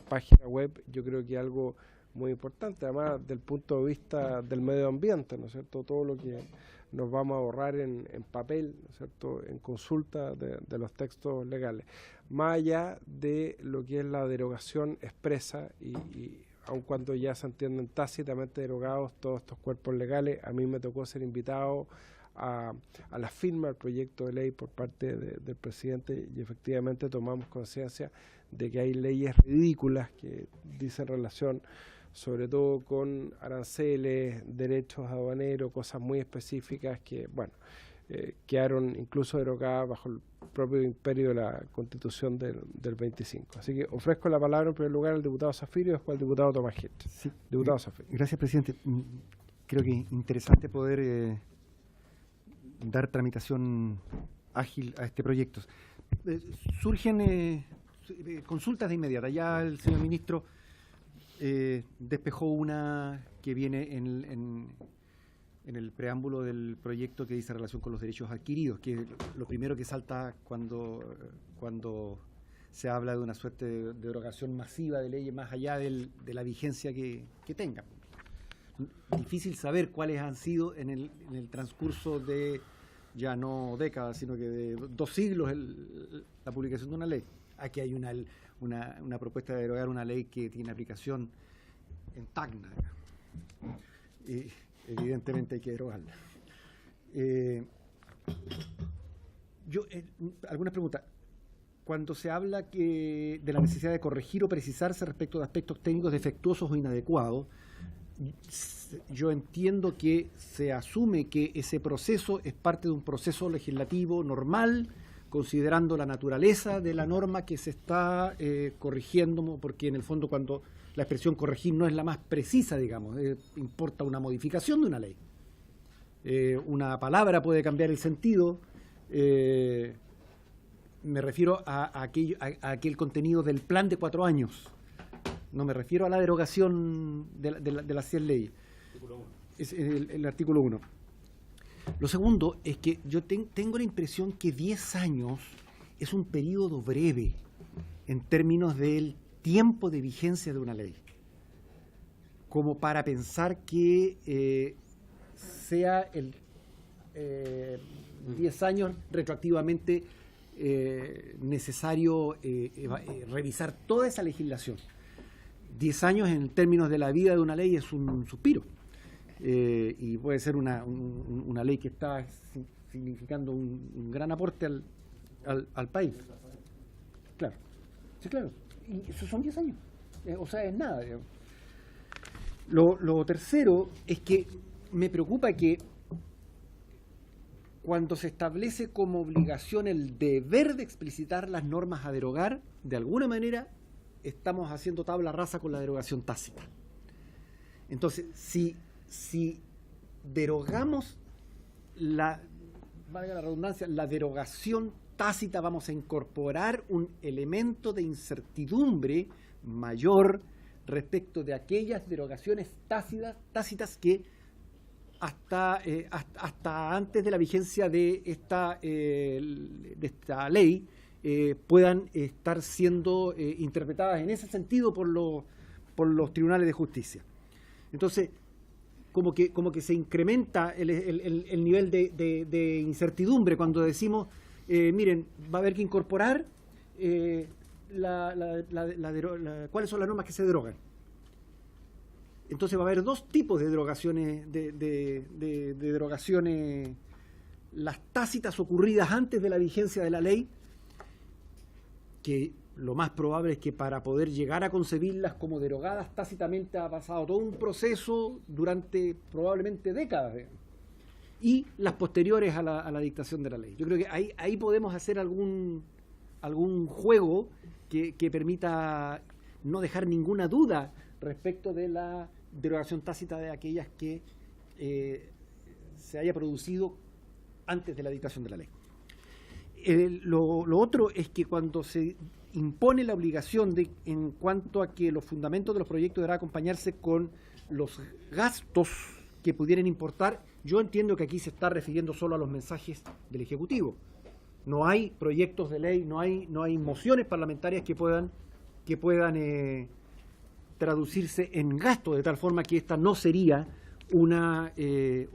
S1: página web, yo creo que es algo muy importante, además del punto de vista del medio ambiente, ¿no es cierto? Todo lo que nos vamos a ahorrar en papel, ¿no es cierto?, en consulta de los textos legales, más allá de lo que es la derogación expresa y aun cuando ya se entienden tácitamente derogados todos estos cuerpos legales. A mí me tocó ser invitado a la firma del proyecto de ley por parte del presidente, y efectivamente tomamos conciencia de que hay leyes ridículas que dicen relación sobre todo con aranceles, derechos aduaneros, cosas muy específicas que, bueno, quedaron incluso derogadas bajo el propio imperio de la Constitución del 25. Así que ofrezco la palabra en primer lugar al diputado Zafirio y después al diputado Tomás Hitch.
S7: Sí.
S1: Diputado Zafirio.
S7: Gracias, presidente. Creo que es interesante poder dar tramitación ágil a este proyecto. Surgen consultas de inmediata. Ya el señor ministro despejó una que viene en el preámbulo del proyecto que dice relación con los derechos adquiridos, que es lo primero que salta cuando se habla de una suerte de derogación masiva de leyes más allá de la vigencia que tengan. Difícil saber cuáles han sido en el transcurso de ya no décadas, sino que de 2 siglos la publicación de una ley. Aquí hay una propuesta de derogar una ley que tiene aplicación en Tacna. Y evidentemente hay que derogarla. Algunas preguntas. Cuando se habla de la necesidad de corregir o precisarse respecto de aspectos técnicos defectuosos o inadecuados, yo entiendo que se asume que ese proceso es parte de un proceso legislativo normal, considerando la naturaleza de la norma que se está corrigiendo, porque en el fondo cuando la expresión corregir no es la más precisa, digamos, importa una modificación de una ley. Una palabra puede cambiar el sentido, me refiero a aquel contenido del plan de 4 años. No me refiero a la derogación de las 100 leyes. Es el artículo 1. Lo segundo es que yo tengo la impresión que 10 años es un periodo breve en términos del tiempo de vigencia de una ley, como para pensar que sea 10 años retroactivamente necesario revisar toda esa legislación. 10 años en términos de la vida de una ley es un suspiro, y puede ser una ley que está significando un gran aporte al país. Claro, sí, claro. Y esos son 10 años, o sea, es nada, digamos. Lo tercero es que me preocupa que cuando se establece como obligación el deber de explicitar las normas a derogar, de alguna manera estamos haciendo tabla rasa con la derogación tácita. Entonces, si derogamos valga la redundancia, la derogación tácita, vamos a incorporar un elemento de incertidumbre mayor respecto de aquellas derogaciones tácitas que hasta antes de la vigencia de esta ley puedan estar siendo interpretadas en ese sentido por los tribunales de justicia. Entonces, como que se incrementa el nivel de incertidumbre cuando decimos, miren, va a haber que incorporar cuáles son las normas que se derogan. Entonces va a haber 2 tipos de derogaciones, de derogaciones, las tácitas ocurridas antes de la vigencia de la ley, que lo más probable es que para poder llegar a concebirlas como derogadas tácitamente ha pasado todo un proceso durante probablemente décadas, y las posteriores a la dictación de la ley. Yo creo que ahí podemos hacer algún juego que permita no dejar ninguna duda respecto de la derogación tácita de aquellas que se haya producido antes de la dictación de la ley. Lo otro es que cuando se impone la obligación en cuanto a que los fundamentos de los proyectos deberán acompañarse con los gastos que pudieran importar, yo entiendo que aquí se está refiriendo solo a los mensajes del Ejecutivo. No hay proyectos de ley, no hay mociones parlamentarias que puedan traducirse en gasto, de tal forma que esta no sería una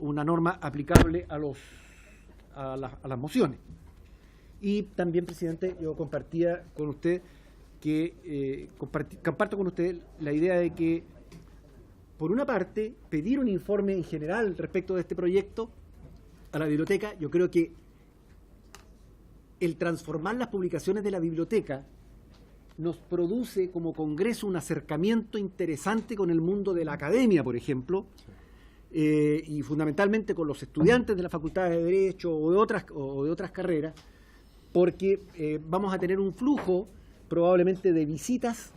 S7: norma aplicable a las mociones. Y también, presidente, yo compartía con usted comparto con usted la idea de que, por una parte, pedir un informe en general respecto de este proyecto a la biblioteca. Yo creo que el transformar las publicaciones de la biblioteca nos produce como Congreso un acercamiento interesante con el mundo de la academia, por ejemplo, y fundamentalmente con los estudiantes de la Facultad de Derecho o de otras carreras, porque vamos a tener un flujo probablemente de visitas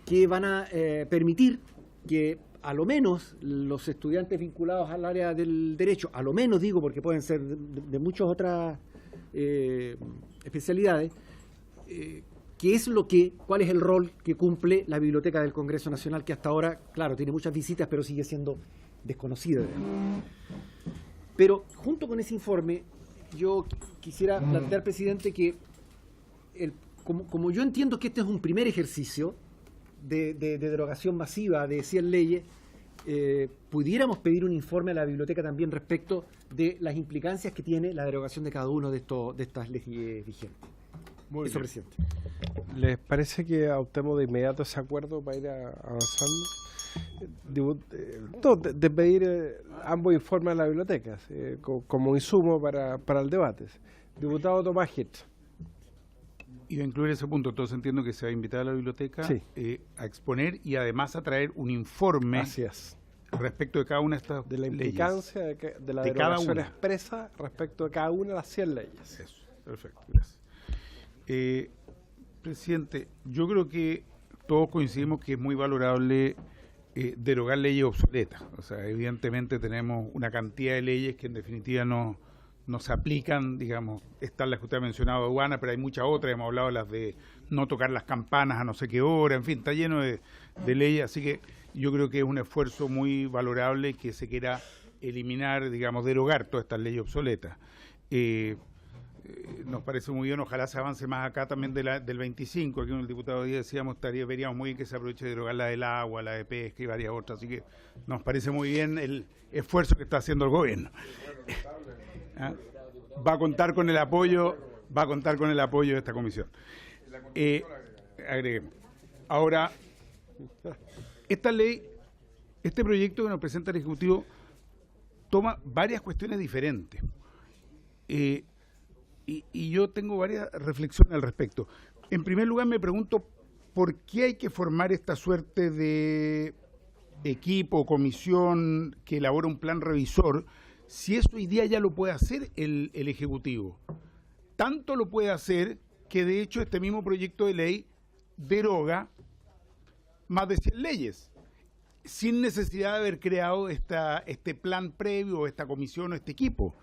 S7: que van a permitir que a lo menos los estudiantes vinculados al área del derecho, a lo menos digo porque pueden ser de muchas otras especialidades, cuál es el rol que cumple la Biblioteca del Congreso Nacional, que hasta ahora, claro, tiene muchas visitas, pero sigue siendo desconocida. Pero junto con ese informe, yo quisiera plantear, presidente, que como yo entiendo que este es un primer ejercicio de derogación masiva de 100 leyes, pudiéramos pedir un informe a la biblioteca también respecto de las implicancias que tiene la derogación de cada uno de estas leyes vigentes.
S1: Muy
S7: Eso,
S1: bien.
S7: presidente.
S1: ¿Les parece que adoptemos de inmediato ese acuerdo para ir avanzando? De pedir ambos informes a la biblioteca como insumo para el debate. Diputado Tomás Hitch.
S5: Iba a incluir ese punto, entonces entiendo que se va a invitar a la biblioteca
S1: Sí.
S5: a exponer y además a traer un informe
S1: Así es.
S5: respecto de cada una de estas
S1: De la
S5: leyes.
S1: implicancia de la
S5: De cada
S1: derogación
S5: una.
S1: expresa respecto de cada una de las 100 leyes.
S5: Eso, perfecto, gracias. Presidente, yo creo que todos coincidimos que es muy valorable derogar leyes obsoletas. O sea, evidentemente tenemos una cantidad de leyes que en definitiva no se aplican, digamos, están las que usted ha mencionado, aduana, pero hay muchas otras, hemos hablado de las de no tocar las campanas a no sé qué hora, en fin, está lleno de leyes, así que yo creo que es un esfuerzo muy valorable que se quiera eliminar, digamos, derogar todas estas leyes obsoletas. Nos parece muy bien, ojalá se avance más acá también del 25, aquí con el diputado Díaz decíamos, veríamos muy bien que se aproveche de derogar la del agua, la de pesca y varias otras, así que nos parece muy bien el esfuerzo que está haciendo el gobierno. Va a contar con el apoyo de esta comisión. Agreguemos. Ahora, esta ley, este proyecto que nos presenta el Ejecutivo toma varias cuestiones diferentes. Y yo tengo varias reflexiones al respecto. En primer lugar, me pregunto por qué hay que formar esta suerte de equipo o comisión que elabora un plan revisor, si eso hoy día ya lo puede hacer el Ejecutivo. Tanto lo puede hacer que de hecho este mismo proyecto de ley deroga más de 100 leyes, sin necesidad de haber creado este plan previo, esta comisión o este equipo.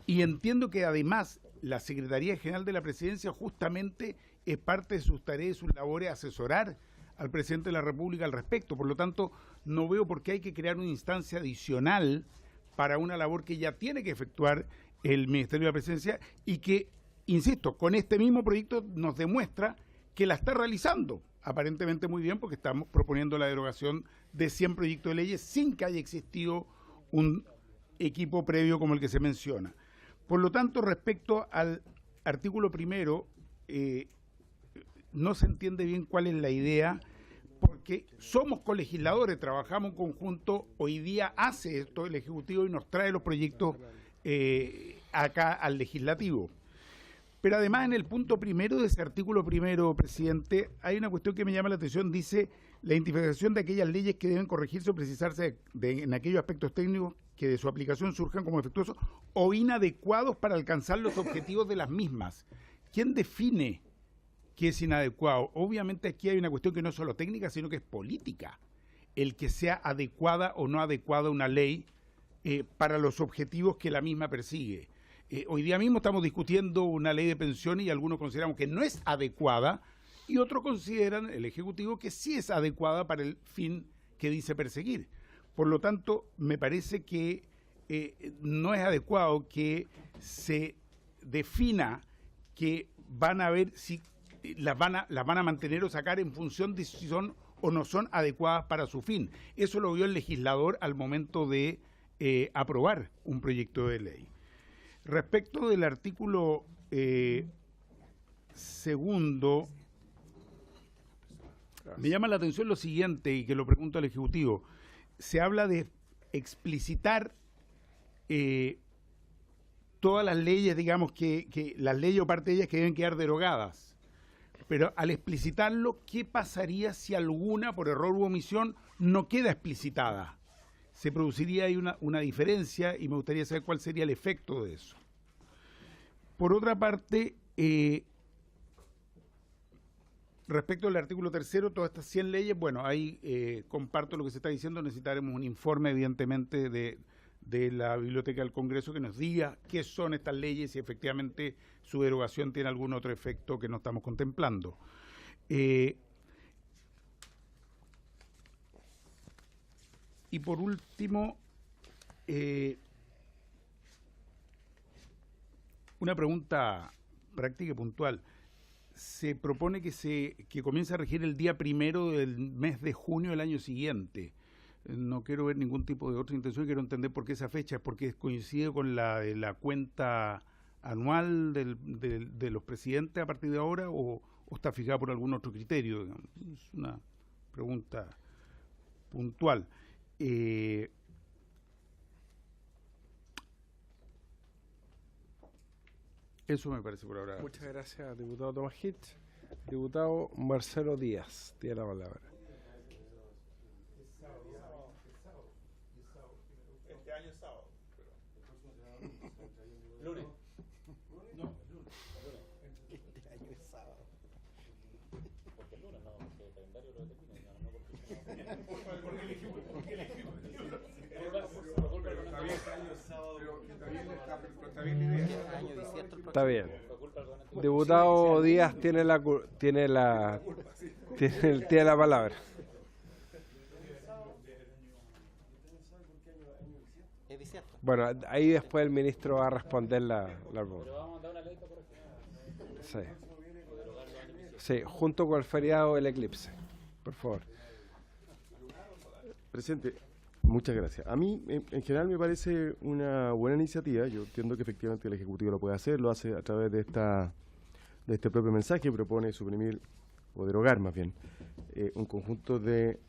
S5: Y entiendo que además la Secretaría General de la Presidencia justamente es parte de sus tareas y sus labores asesorar al presidente de la República al respecto. Por lo tanto, no veo por qué hay que crear una instancia adicional para una labor que ya tiene que efectuar el Ministerio de la Presidencia y que, insisto, con este mismo proyecto nos demuestra que la está realizando aparentemente muy bien, porque estamos proponiendo la derogación de 100 proyectos de leyes sin que haya existido un equipo previo como el que se menciona. Por lo tanto, respecto al artículo primero, no se entiende bien cuál es la idea, porque somos colegisladores, trabajamos en conjunto, hoy día hace esto el Ejecutivo y nos trae los proyectos acá al Legislativo. Pero además en el punto primero de ese artículo primero, presidente, hay una cuestión que me llama la atención, dice la identificación de aquellas leyes que deben corregirse o precisarse en aquellos aspectos técnicos que de su aplicación surjan como defectuosos o inadecuados para alcanzar los objetivos de las mismas. ¿Quién define qué es inadecuado? Obviamente aquí hay una cuestión que no es solo técnica, sino que es política. El que sea adecuada o no adecuada una ley para los objetivos que la misma persigue. Hoy día mismo estamos discutiendo una ley de pensiones y algunos consideramos que no es adecuada y otros consideran, el Ejecutivo, que sí es adecuada para el fin que dice perseguir. Por lo tanto, me parece que no es adecuado que se defina que van a ver si las van a mantener o sacar en función de si son o no son adecuadas para su fin. Eso lo vio el legislador al momento de aprobar un proyecto de ley. Respecto del artículo segundo, me llama la atención lo siguiente, y que lo pregunto al Ejecutivo. Se habla de explicitar todas las leyes, digamos, que las leyes o parte de ellas que deben quedar derogadas. Pero al explicitarlo, ¿qué pasaría si alguna, por error u omisión, no queda explicitada? Se produciría ahí una diferencia y me gustaría saber cuál sería el efecto de eso. Por otra parte, respecto al artículo tercero, todas estas 100 leyes, bueno, ahí comparto lo que se está diciendo, necesitaremos un informe, evidentemente, de la Biblioteca del Congreso que nos diga qué son estas leyes y si efectivamente su derogación tiene algún otro efecto que no estamos contemplando. Y por último, Una pregunta práctica y puntual. Se propone que comience a regir el día 1 del mes de junio del año siguiente. No quiero ver ningún tipo de otra intención, quiero entender por qué esa fecha, porque coincide con la de la cuenta anual de los presidentes a partir de ahora, o está fijada por algún otro criterio, digamos. Es una pregunta puntual. Eso me parece por ahora.
S1: Muchas gracias, diputado Tomás Hitch. Diputado Marcelo Díaz, tiene la palabra.
S8: Este año es sábado. Lunes. No, lunes. Este año es sábado. Porque el lunes no, porque el calendario lo determina, no porque elegimos.
S1: Está bien. Diputado Díaz tiene la palabra. Bueno, ahí después el ministro va a responder la pregunta. Sí. Sí, junto con el feriado del eclipse. Por favor.
S9: Presidente, muchas gracias. A mí, en general, me parece una buena iniciativa. Yo entiendo que efectivamente el Ejecutivo lo puede hacer, lo hace a través de este propio mensaje, propone suprimir, o derogar más bien, un conjunto de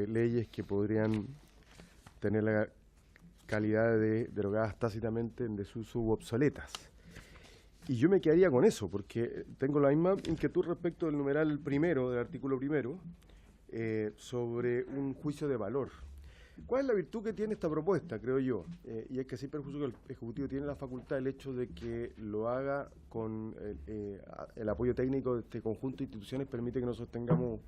S9: leyes que podrían tener la calidad de derogadas tácitamente, en desuso u obsoletas. Y yo me quedaría con eso, porque tengo la misma inquietud respecto del numeral primero, del artículo primero, sobre un juicio de valor. ¿Cuál es la virtud que tiene esta propuesta, creo yo? Y es que sin perjuicio que el Ejecutivo tiene la facultad, el hecho de que lo haga con el apoyo técnico de este conjunto de instituciones permite que nosotros tengamos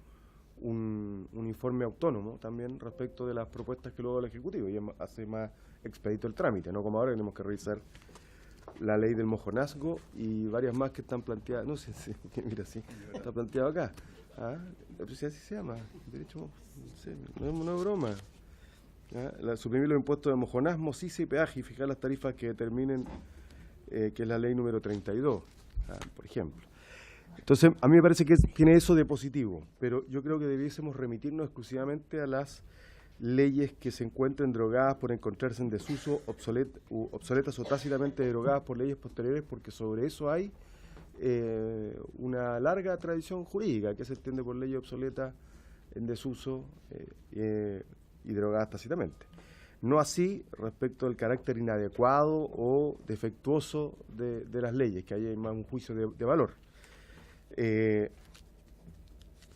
S9: un informe autónomo también respecto de las propuestas que luego da el Ejecutivo, y hace más expedito el trámite, no como ahora tenemos que revisar la ley del mojonazgo y varias más que están planteadas. No sé, mira, sí, está planteado acá. ¿Ah? Pero si así se llama, derecho, no sé, no es broma. Suprimir los impuestos de mojonazgo, CICE y peaje y fijar las tarifas que determinen, que es la ley número 32, por ejemplo. Entonces, a mí me parece que tiene eso de positivo, pero yo creo que debiésemos remitirnos exclusivamente a las leyes que se encuentren derogadas por encontrarse en desuso, obsoletas o tácitamente derogadas por leyes posteriores, porque sobre eso hay una larga tradición jurídica que se entiende por leyes obsoletas, en desuso y derogadas tácitamente. No así respecto del carácter inadecuado o defectuoso de las leyes, que ahí hay más un juicio de valor.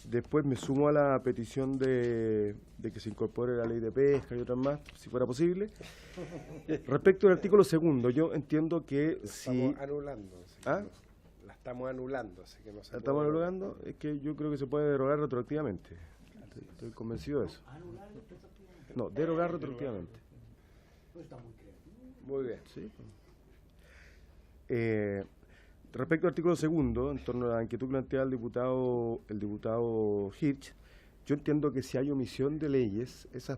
S9: Después me sumo a la petición de que se incorpore la ley de pesca y otras más, si fuera posible. Respecto al artículo segundo, yo entiendo que si...
S1: Estamos anulando.
S9: ¿Ah?
S1: La estamos anulando, así que no se
S9: ¿La estamos anulando? Es que yo creo que se puede derogar retroactivamente. Estoy convencido de eso. No, derogar retroactivamente.
S1: Muy bien.
S9: Sí. Respecto al artículo segundo, en torno a la inquietud planteada el diputado Hirsch, yo entiendo que si hay omisión de leyes, esas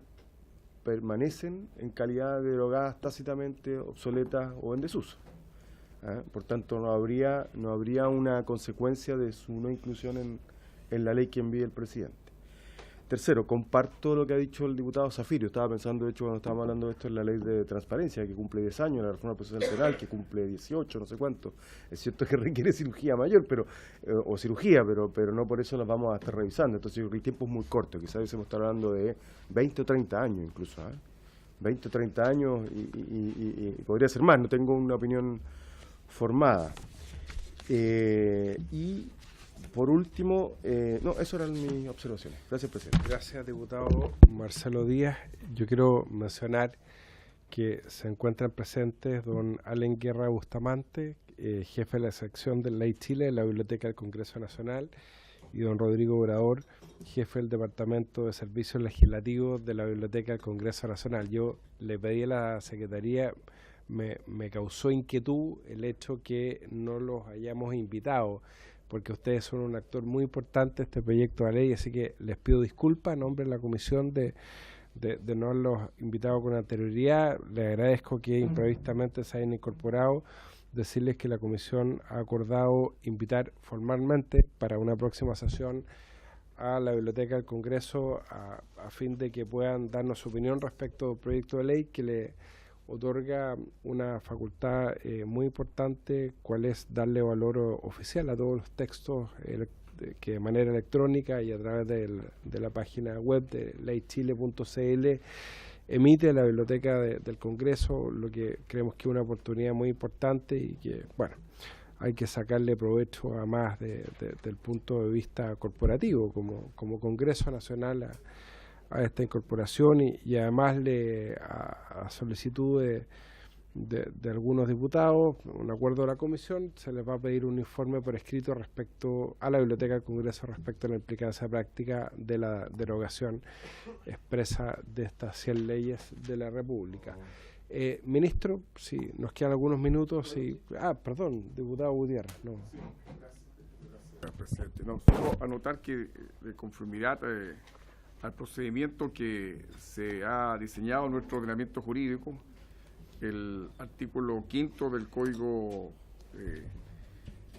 S9: permanecen en calidad de derogadas tácitamente, obsoletas o en desuso. Por tanto, no habría una consecuencia de su no inclusión en la ley que envíe el presidente. Tercero, comparto lo que ha dicho el diputado Zafirio. Estaba pensando, de hecho, cuando estábamos hablando de esto, en la ley de transparencia, que cumple 10 años, la reforma procesal penal, que cumple 18, no sé cuánto. Es cierto que requiere cirugía mayor, pero no por eso las vamos a estar revisando. Entonces, yo creo que el tiempo es muy corto. Quizás hubiésemos estar hablando de 20 o 30 años incluso. 20 o 30 años y podría ser más. No tengo una opinión formada. Y... por último, esas eran mis observaciones. Gracias, presidente.
S1: Gracias, diputado Marcelo Díaz. Yo quiero mencionar que se encuentran presentes don Allen Guerra Bustamante, jefe de la sección de Ley Chile de la Biblioteca del Congreso Nacional, y don Rodrigo Obrador, jefe del Departamento de Servicios Legislativos de la Biblioteca del Congreso Nacional. Yo le pedí a la Secretaría, me causó inquietud el hecho que no los hayamos invitado, porque ustedes son un actor muy importante en este proyecto de ley, así que les pido disculpas en nombre de la Comisión de de no haberlos invitado con anterioridad. Le agradezco que imprevistamente se hayan incorporado. Decirles que la comisión ha acordado invitar formalmente para una próxima sesión a la Biblioteca del Congreso a fin de que puedan darnos su opinión respecto al proyecto de ley que le otorga una facultad muy importante, cual es darle valor oficial a todos los textos que de manera electrónica y a través de la página web de leychile.cl emite la Biblioteca del Congreso, lo que creemos que es una oportunidad muy importante y que, bueno, hay que sacarle provecho a más del punto de vista corporativo, como Congreso Nacional a esta incorporación y además a solicitud de algunos diputados, un acuerdo de la comisión, se les va a pedir un informe por escrito respecto a la Biblioteca del Congreso respecto a la implicancia práctica de la derogación expresa de estas 100 leyes de la República. Ministro, si nos quedan algunos minutos. Perdón, diputado Gutiérrez. No.
S10: Gracias, presidente. No, solo anotar que de conformidad al procedimiento que se ha diseñado en nuestro ordenamiento jurídico, el artículo 5 del Código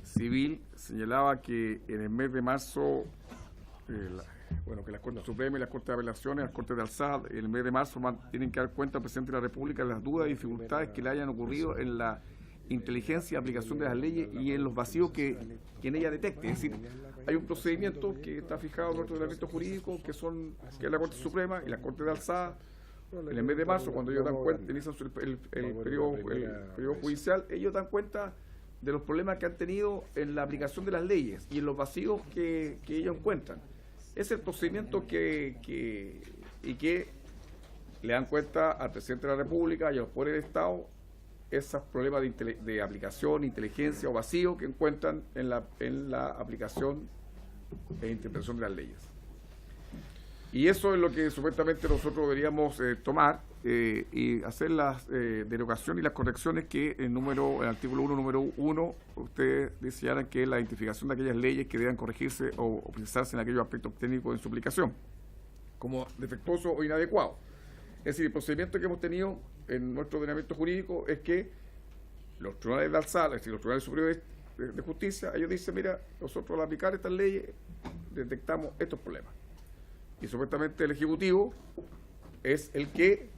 S10: Civil señalaba que en el mes de marzo, que la Corte Suprema y la Corte de Apelaciones, las Cortes de Alzada, en el mes de marzo tienen que dar cuenta al presidente de la República de las dudas y dificultades que le hayan ocurrido en la inteligencia y aplicación de las leyes y en los vacíos que en ella detecte. Es decir, hay un procedimiento que está fijado en nuestro ordenamiento jurídico, que es la Corte Suprema y la Corte de Alzada. En el mes de marzo, cuando ellos dan cuenta, inician el periodo judicial, ellos dan cuenta de los problemas que han tenido en la aplicación de las leyes y en los vacíos que ellos encuentran. Es el procedimiento que le dan cuenta al presidente de la República y a los poderes de Estado esos problemas de aplicación, inteligencia o vacío que encuentran en la aplicación e interpretación de las leyes. Y eso es lo que supuestamente nosotros deberíamos tomar y hacer las derogaciones y las correcciones que el artículo 1, número 1, ustedes señalan que es la identificación de aquellas leyes que deban corregirse o precisarse en aquellos aspectos técnicos de su aplicación, como defectuoso o inadecuado. Es decir, el procedimiento que hemos tenido en nuestro ordenamiento jurídico es que los tribunales de alzada, es decir, los tribunales superiores de justicia, ellos dicen, mira, nosotros al aplicar estas leyes detectamos estos problemas. Y supuestamente el Ejecutivo es el que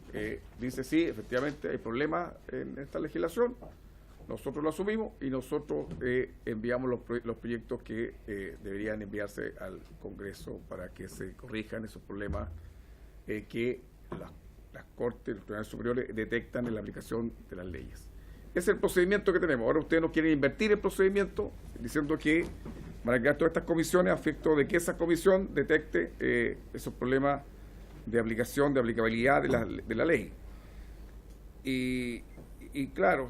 S10: dice, sí, efectivamente hay problemas en esta legislación, nosotros lo asumimos y nosotros enviamos los proyectos que deberían enviarse al Congreso para que se corrijan esos problemas que las Cortes, los tribunales superiores detectan en la aplicación de las leyes. Ese es el procedimiento que tenemos. Ahora ustedes no quieren invertir el procedimiento diciendo que van a crear todas estas comisiones a efecto de que esa comisión detecte esos problemas de aplicación, de aplicabilidad de la ley. Y claro,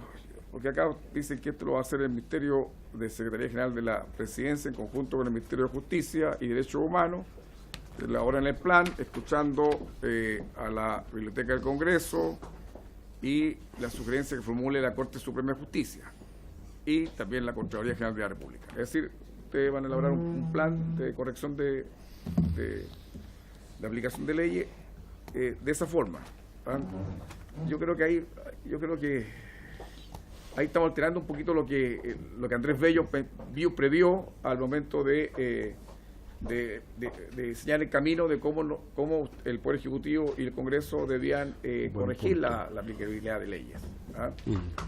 S10: porque acá dicen que esto lo va a hacer el Ministerio de Secretaría General de la Presidencia en conjunto con el Ministerio de Justicia y Derechos Humanos, ahora en el plan, escuchando a la Biblioteca del Congreso y la sugerencia que formule la Corte Suprema de Justicia y también la Contraloría General de la República. Es decir, ustedes van a elaborar un plan de corrección de aplicación de leyes de esa forma. Yo creo que ahí estamos alterando un poquito lo que Andrés Bello previó al momento de diseñar el camino de cómo el Poder Ejecutivo y el Congreso debían corregir la aplicabilidad de leyes,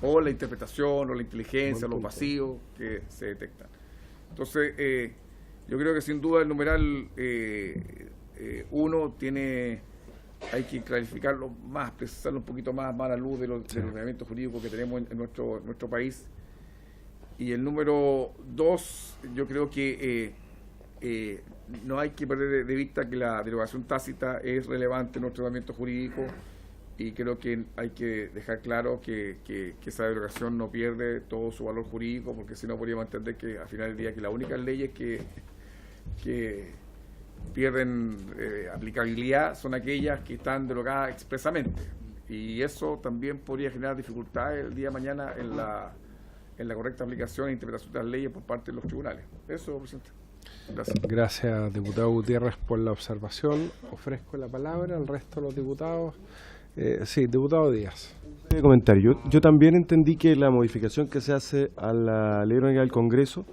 S10: o la interpretación, o la inteligencia, los vacíos que se detectan. Entonces, yo creo que sin duda el numeral 1 hay que clarificarlo más, precisarlo un poquito más a la luz del ordenamiento jurídico que tenemos en nuestro país. Y el número 2, yo creo que no hay que perder de vista que la derogación tácita es relevante en nuestro ordenamiento jurídico y creo que hay que dejar claro que esa derogación no pierde todo su valor jurídico, porque si no podríamos entender que al final del día que las únicas leyes que pierden aplicabilidad son aquellas que están derogadas expresamente, y eso también podría generar dificultades el día de mañana en la correcta aplicación e interpretación de las leyes por parte de los tribunales. Eso, presidente. Gracias.
S1: Gracias, diputado Gutiérrez, por la observación. Ofrezco la palabra al resto de los diputados. Sí, diputado Díaz.
S9: Comentario. Yo también entendí que la modificación que se hace a la Ley Orgánica del Congreso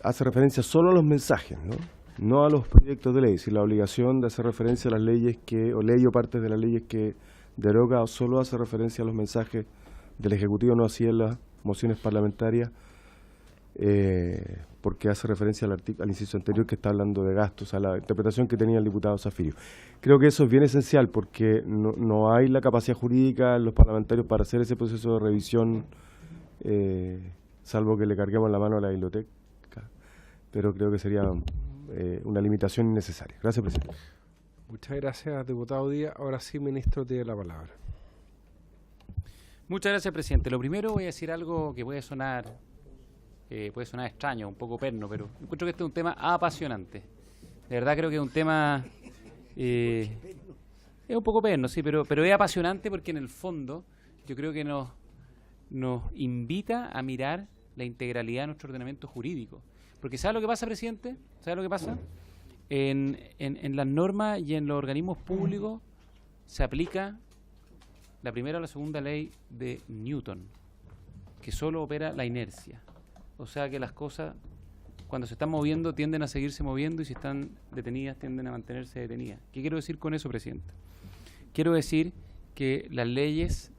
S9: hace referencia solo a los mensajes, no a los proyectos de ley. Si la obligación de hacer referencia a las leyes o ley o partes de las leyes que deroga o solo hace referencia a los mensajes del Ejecutivo, no así en las mociones parlamentarias, porque hace referencia al inciso anterior que está hablando de gastos, a la interpretación que tenía el diputado Zafirio. Creo que eso es bien esencial porque no hay la capacidad jurídica en los parlamentarios para hacer ese proceso de revisión, salvo que le carguemos la mano a la biblioteca, pero creo que sería una limitación innecesaria. Gracias, presidente.
S1: Muchas gracias, diputado Díaz. Ahora sí, ministro, tiene la palabra.
S6: Muchas gracias, presidente. Lo primero, voy a decir algo que puede sonar extraño, un poco perno, pero encuentro que este es un tema apasionante. De verdad creo que es un tema es un poco perno, sí, pero es apasionante porque en el fondo yo creo que nos invita a mirar la integralidad de nuestro ordenamiento jurídico. Porque ¿sabe lo que pasa, presidente? ¿Sabe lo que pasa? En las normas y en los organismos públicos se aplica la primera o la segunda ley de Newton, que solo opera la inercia. O sea que las cosas, cuando se están moviendo, tienden a seguirse moviendo, y si están detenidas, tienden a mantenerse detenidas. ¿Qué quiero decir con eso, presidente? Quiero decir que las leyes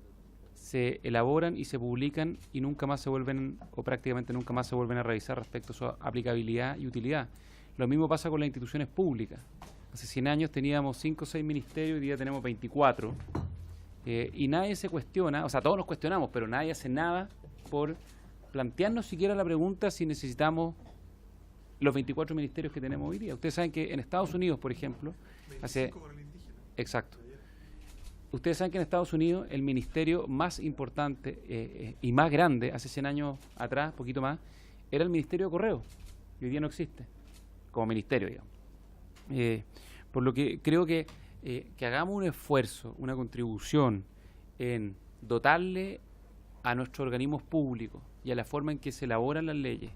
S6: se elaboran y se publican y nunca más se vuelven, o prácticamente nunca más se vuelven a revisar respecto a su aplicabilidad y utilidad. Lo mismo pasa con las instituciones públicas. Hace 100 años teníamos 5 o 6 ministerios, hoy día tenemos 24. Y nadie se cuestiona, o sea, todos nos cuestionamos, pero nadie hace nada por plantearnos siquiera la pregunta si necesitamos los 24 ministerios que tenemos hoy día. Ustedes saben que en Estados Unidos, por ejemplo, Exacto. Ustedes saben que en Estados Unidos el ministerio más importante y más grande, hace 100 años atrás, poquito más, era el Ministerio de Correo, y hoy día no existe como ministerio, digamos. Por lo que creo que hagamos un esfuerzo, una contribución en dotarle a nuestros organismos públicos y a la forma en que se elaboran las leyes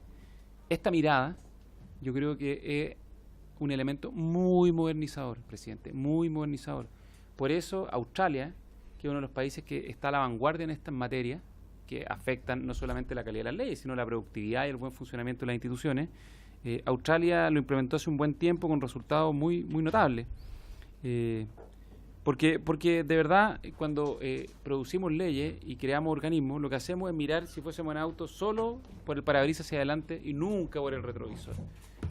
S6: esta mirada, yo creo que es un elemento muy modernizador, presidente, muy modernizador. Por eso Australia, que es uno de los países que está a la vanguardia en estas materias, que afectan no solamente la calidad de las leyes, sino la productividad y el buen funcionamiento de las instituciones, Australia lo implementó hace un buen tiempo con resultados muy notables. Porque de verdad, cuando producimos leyes y creamos organismos, lo que hacemos es mirar, si fuésemos en auto, solo por el parabrisas hacia adelante y nunca por el retrovisor,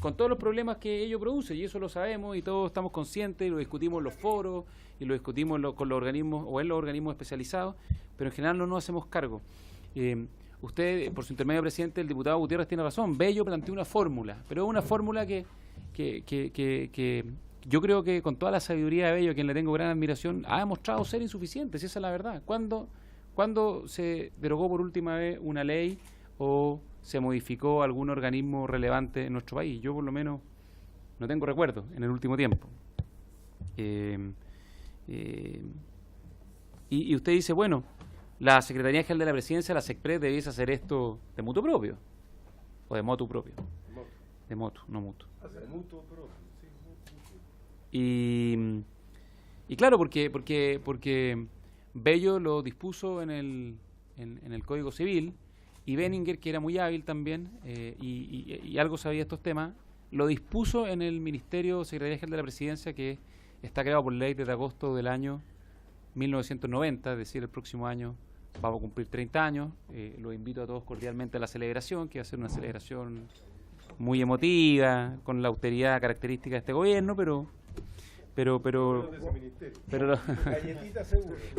S6: con todos los problemas que ello produce, y eso lo sabemos y todos estamos conscientes, y lo discutimos en los foros y lo discutimos con los organismos o en los organismos especializados, pero en general no nos hacemos cargo. Usted, por su intermedio, presidente, el diputado Gutiérrez tiene razón. Bello planteó una fórmula, pero es una fórmula que yo creo que con toda la sabiduría de Bello, a quien le tengo gran admiración, ha demostrado ser insuficiente, si esa es la verdad. ¿Cuándo se derogó por última vez una ley o se modificó algún organismo relevante en nuestro país? Yo por lo menos no tengo recuerdo en el último tiempo. Y usted dice, bueno, la Secretaría General de la Presidencia, la SECPRES, debiese hacer esto de mutuo propio, o de motu propio. De motu, no mutuo. Y claro, porque Bello lo dispuso en el Código Civil, y Benninger, que era muy hábil también y algo sabía de estos temas, lo dispuso en el Ministerio Secretaría General de la Presidencia, que está creado por ley desde agosto del año 1990, es decir, el próximo año vamos a cumplir 30 años. Los invito a todos cordialmente a la celebración, que va a ser una celebración muy emotiva, con la austeridad característica de este gobierno, pero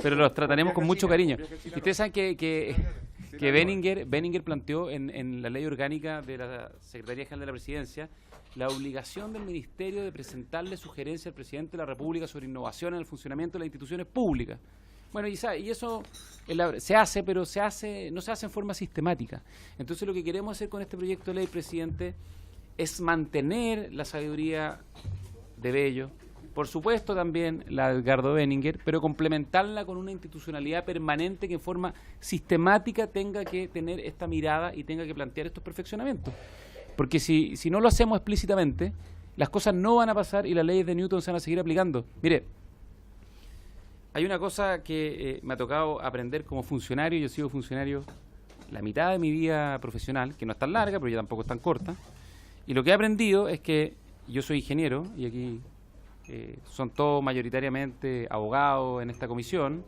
S6: los trataremos con mucho cariño. Y ustedes saben que Benninger planteó en la ley orgánica de la Secretaría General de la Presidencia la obligación del Ministerio de presentarle sugerencias al Presidente de la República sobre innovación en el funcionamiento de las instituciones públicas. Bueno, y eso se hace, pero no se hace en forma sistemática. Entonces lo que queremos hacer con este proyecto de ley, presidente, es mantener la sabiduría de Bello, por supuesto también la de Edgardo Benninger, pero complementarla con una institucionalidad permanente que en forma sistemática tenga que tener esta mirada y tenga que plantear estos perfeccionamientos. Porque si no lo hacemos explícitamente, las cosas no van a pasar y las leyes de Newton se van a seguir aplicando. Mire, hay una cosa que me ha tocado aprender como funcionario. Yo he sido funcionario la mitad de mi vida profesional, que no es tan larga, pero ya tampoco es tan corta. Y lo que he aprendido es que yo soy ingeniero, y aquí son todos mayoritariamente abogados en esta comisión,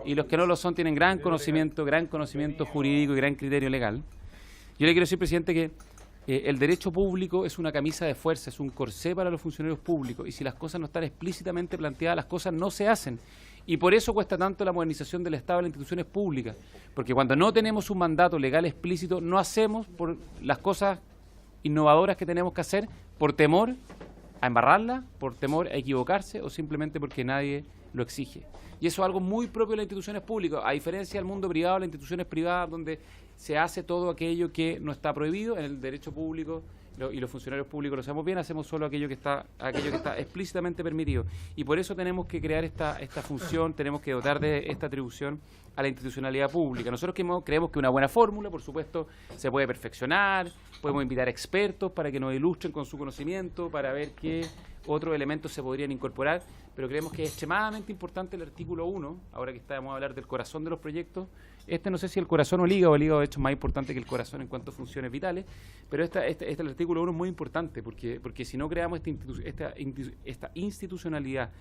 S6: y los que no lo son tienen gran conocimiento jurídico y gran criterio legal. Yo le quiero decir, presidente, que el derecho público es una camisa de fuerza, es un corsé para los funcionarios públicos, y si las cosas no están explícitamente planteadas, las cosas no se hacen. Y por eso cuesta tanto la modernización del Estado y las instituciones públicas, porque cuando no tenemos un mandato legal explícito, no hacemos por las cosas innovadoras que tenemos que hacer por temor a embarrarla, por temor a equivocarse o simplemente porque nadie lo exige. Y eso es algo muy propio de las instituciones públicas, a diferencia del mundo privado, las instituciones privadas donde se hace todo aquello que no está prohibido. En el derecho público y los funcionarios públicos lo sabemos bien, hacemos solo aquello que está explícitamente permitido. Y por eso tenemos que crear esta función, tenemos que dotar de esta atribución a la institucionalidad pública. Nosotros creemos que una buena fórmula, por supuesto, se puede perfeccionar, podemos invitar expertos para que nos ilustren con su conocimiento, para ver qué otros elementos se podrían incorporar, pero creemos que es extremadamente importante el artículo 1, ahora que vamos a hablar del corazón de los proyectos. No sé si el corazón o el hígado de hecho es más importante que el corazón en cuanto a funciones vitales, pero el artículo 1 es muy importante, porque si no creamos esta institucionalidad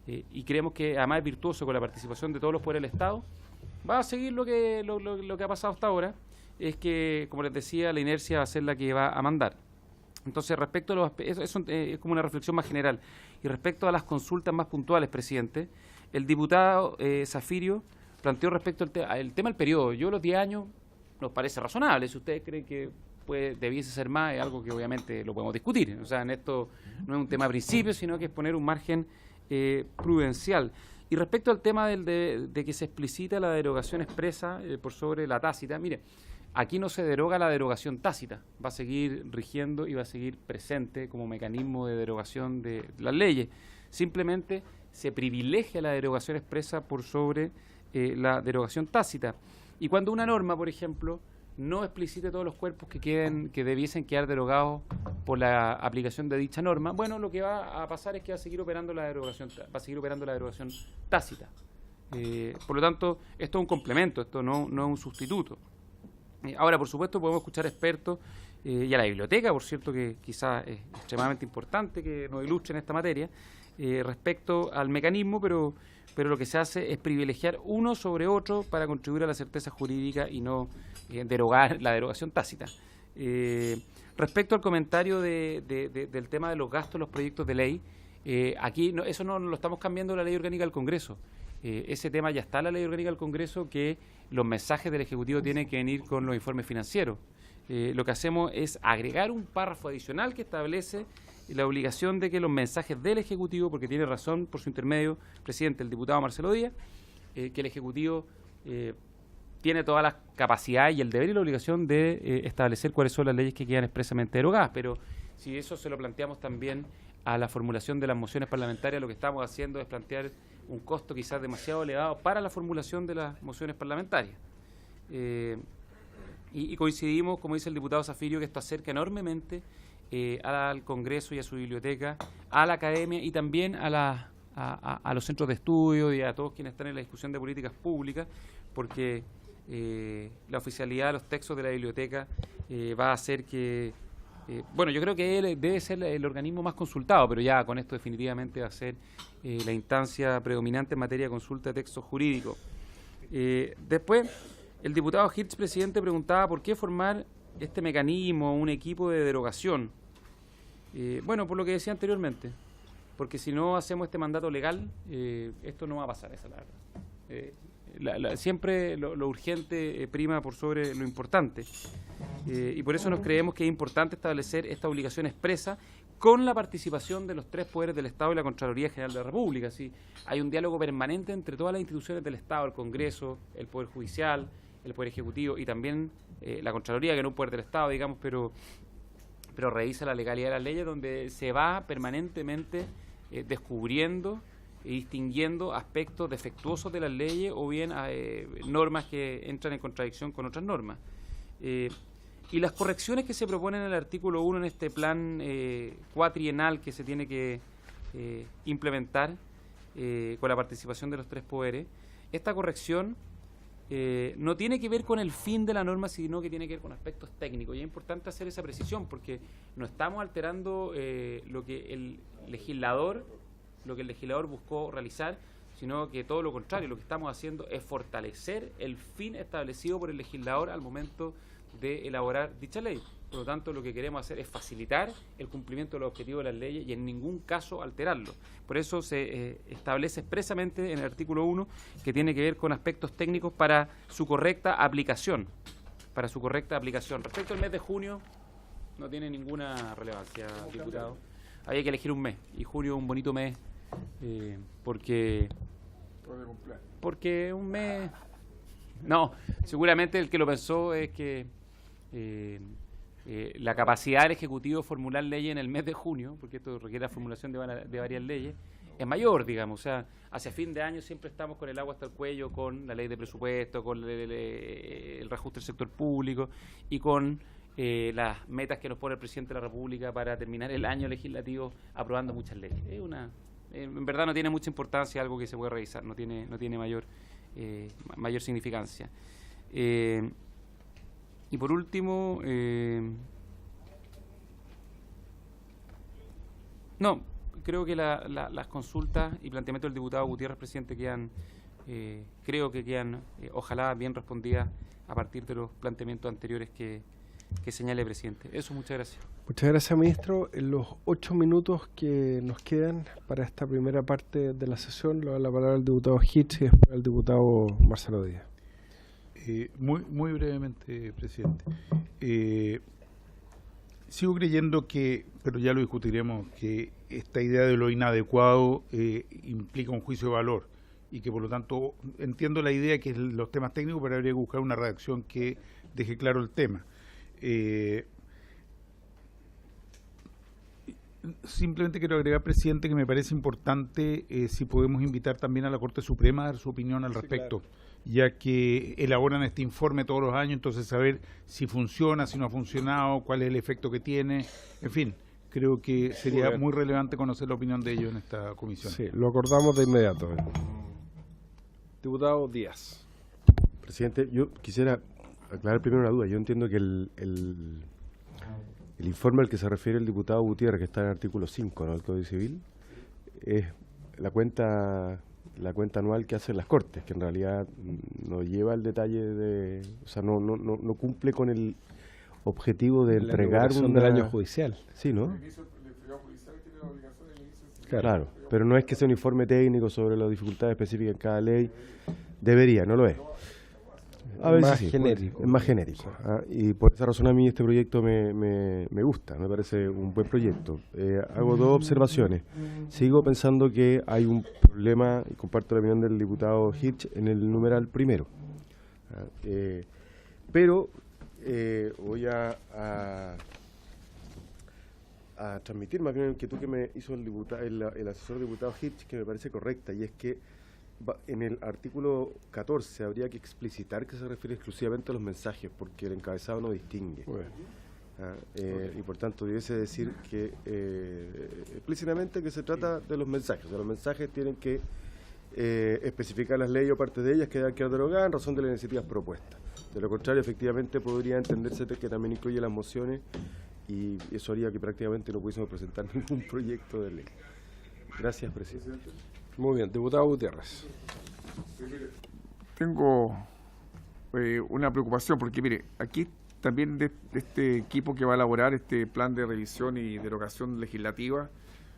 S6: y creemos que además es virtuoso con la participación de todos los poderes del Estado, va a seguir lo que ha pasado hasta ahora, es que, como les decía, la inercia va a ser la que va a mandar. Entonces, respecto a los eso es como una reflexión más general. Y respecto a las consultas más puntuales, presidente, el diputado Zafirio planteó respecto al tema del periodo. Yo los 10 años nos parece razonable. Si ustedes creen que debiese ser más, es algo que obviamente lo podemos discutir. O sea, en esto no es un tema de principio, sino que es poner un margen prudencial. Y respecto al tema de que se explicita la derogación expresa por sobre la tácita, mire, aquí no se deroga la derogación tácita, va a seguir rigiendo y va a seguir presente como mecanismo de derogación de las leyes. Simplemente se privilegia la derogación expresa por sobre la derogación tácita. Y cuando una norma, por ejemplo, no explicite todos los cuerpos que debiesen quedar derogados por la aplicación de dicha norma, bueno, lo que va a pasar es que va a seguir operando la derogación tácita. Por lo tanto, esto es un complemento, esto no es un sustituto. Ahora, por supuesto, podemos escuchar expertos y a la biblioteca, por cierto, que quizás es extremadamente importante que nos ilustren esta materia respecto al mecanismo, pero lo que se hace es privilegiar uno sobre otro para contribuir a la certeza jurídica y no derogar la derogación tácita. Respecto al comentario del tema de los gastos de los proyectos de ley, aquí eso no lo estamos cambiando de la ley orgánica del Congreso. Ese tema ya está en la ley orgánica del Congreso, que los mensajes del Ejecutivo tienen que venir con los informes financieros. Lo que hacemos es agregar un párrafo adicional que establece la obligación de que los mensajes del Ejecutivo, porque tiene razón por su intermedio, presidente, el diputado Marcelo Díaz, que el Ejecutivo tiene todas las capacidades y el deber y la obligación de establecer cuáles son las leyes que quedan expresamente derogadas, pero si eso se lo planteamos también a la formulación de las mociones parlamentarias, lo que estamos haciendo es plantear un costo quizás demasiado elevado para la formulación de las mociones parlamentarias. Y coincidimos, como dice el diputado Zafirio, que esto acerca enormemente al Congreso y a su biblioteca, a la academia y también a los centros de estudio y a todos quienes están en la discusión de políticas públicas, porque la oficialidad de los textos de la biblioteca va a hacer que... yo creo que él debe ser el organismo más consultado, pero ya con esto definitivamente va a ser la instancia predominante en materia de consulta de textos jurídicos. Después, el diputado Hirsch, presidente, preguntaba por qué formar este mecanismo, un equipo de derogación. Por lo que decía anteriormente, porque si no hacemos este mandato legal, esto no va a pasar, esa es la verdad. Siempre lo urgente prima por sobre lo importante. Y por eso nos creemos que es importante establecer esta obligación expresa con la participación de los tres poderes del Estado y la Contraloría General de la República. ¿Sí? Hay un diálogo permanente entre todas las instituciones del Estado, el Congreso, el Poder Judicial, el Poder Ejecutivo y también la Contraloría, que no es un poder del Estado, digamos, pero revisa la legalidad de las leyes, donde se va permanentemente descubriendo y distinguiendo aspectos defectuosos de las leyes o bien normas que entran en contradicción con otras normas. Y las correcciones que se proponen en el artículo 1 en este plan cuatrienal que se tiene que implementar con la participación de los tres poderes, esta corrección no tiene que ver con el fin de la norma, sino que tiene que ver con aspectos técnicos. Y es importante hacer esa precisión porque no estamos alterando lo que el legislador buscó realizar, sino que todo lo contrario, lo que estamos haciendo es fortalecer el fin establecido por el legislador al momento de elaborar dicha ley. Por lo tanto, lo que queremos hacer es facilitar el cumplimiento de los objetivos de las leyes y en ningún caso alterarlo. Por eso se establece expresamente en el artículo 1 que tiene que ver con aspectos técnicos para su correcta aplicación. Respecto al mes de junio, no tiene ninguna relevancia, diputado. Había que elegir un mes, y junio es un bonito mes, porque un mes... No, seguramente el que lo pensó es que la capacidad del Ejecutivo de formular leyes en el mes de junio, porque esto requiere la formulación de varias leyes, es mayor, digamos. O sea, hacia fin de año siempre estamos con el agua hasta el cuello, con la ley de presupuesto, con el reajuste del sector público y con las metas que nos pone el Presidente de la República para terminar el año legislativo aprobando muchas leyes. En verdad no tiene mucha importancia, algo que se puede revisar, no tiene mayor significancia. Y por último, creo que las consultas y planteamientos del diputado Gutiérrez, presidente, creo que quedan, ojalá, bien respondidas a partir de los planteamientos anteriores que señale el presidente. Eso, muchas gracias.
S1: Muchas gracias, ministro. En los 8 minutos que nos quedan para esta primera parte de la sesión, le doy la palabra al diputado Hitch y después al diputado Marcelo Díaz.
S5: Muy brevemente, presidente. Sigo creyendo que, pero ya lo discutiremos, que esta idea de lo inadecuado implica un juicio de valor y que por lo tanto entiendo la idea que es los temas técnicos, pero habría que buscar una redacción que deje claro el tema. Simplemente quiero agregar, presidente, que me parece importante si podemos invitar también a la Corte Suprema a dar su opinión al respecto, claro, ya que elaboran este informe todos los años, entonces saber si funciona, si no ha funcionado, cuál es el efecto que tiene, en fin, creo que sería muy relevante conocer la opinión de ellos en esta comisión.
S1: Sí, lo acordamos de inmediato. Diputado Díaz.
S9: Presidente, yo quisiera aclarar primero una duda. Yo entiendo que el informe al que se refiere el diputado Gutiérrez, que está en el artículo 5, ¿no?, del Código Civil, es la cuenta anual que hacen las Cortes, que en realidad no lleva el detalle o sea, no cumple con el objetivo de entregar
S1: del año judicial.
S9: Sí, ¿no? Claro, pero no es que sea un informe técnico sobre las dificultades específicas en cada ley. Debería, no lo es. A ver,
S1: más
S9: sí,
S1: genérico.
S9: Es más genérico. Y por esa razón a mí este proyecto me gusta, me parece un buen proyecto. Hago dos observaciones. Sigo pensando que hay un problema, y comparto la opinión del diputado Hitch, en el numeral primero. Pero voy a transmitir más bien la inquietud que me hizo el asesor diputado Hitch, que me parece correcta, y es que en el artículo 14 habría que explicitar que se refiere exclusivamente a los mensajes, porque el encabezado no distingue. Y por tanto debiese decir que explícitamente que se trata de los mensajes. O sea, los mensajes tienen que especificar las leyes o partes de ellas que deben quedar derogadas en razón de las iniciativas propuestas. De lo contrario, efectivamente podría entenderse que también incluye las mociones, y eso haría que prácticamente no pudiésemos presentar ningún proyecto de ley. Gracias, presidente.
S1: Muy bien, diputado Gutiérrez.
S10: Tengo una preocupación, porque mire, aquí también de este equipo que va a elaborar este plan de revisión y derogación legislativa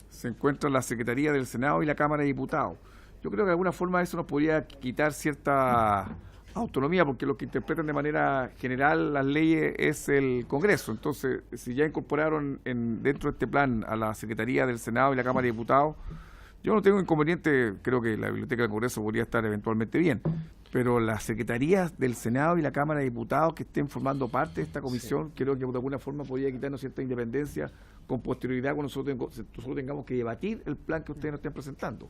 S10: se encuentra la Secretaría del Senado y la Cámara de Diputados. Yo creo que de alguna forma eso nos podría quitar cierta autonomía, porque lo que interpretan de manera general las leyes es el Congreso. Entonces, si ya incorporaron dentro de este plan a la Secretaría del Senado y la Cámara de Diputados, yo no tengo inconveniente, creo que la Biblioteca del Congreso podría estar eventualmente bien, pero las secretarías del Senado y la Cámara de Diputados que estén formando parte de esta comisión, sí, creo que de alguna forma podría quitarnos cierta independencia con posterioridad cuando nosotros tengamos que debatir el plan que ustedes nos estén presentando,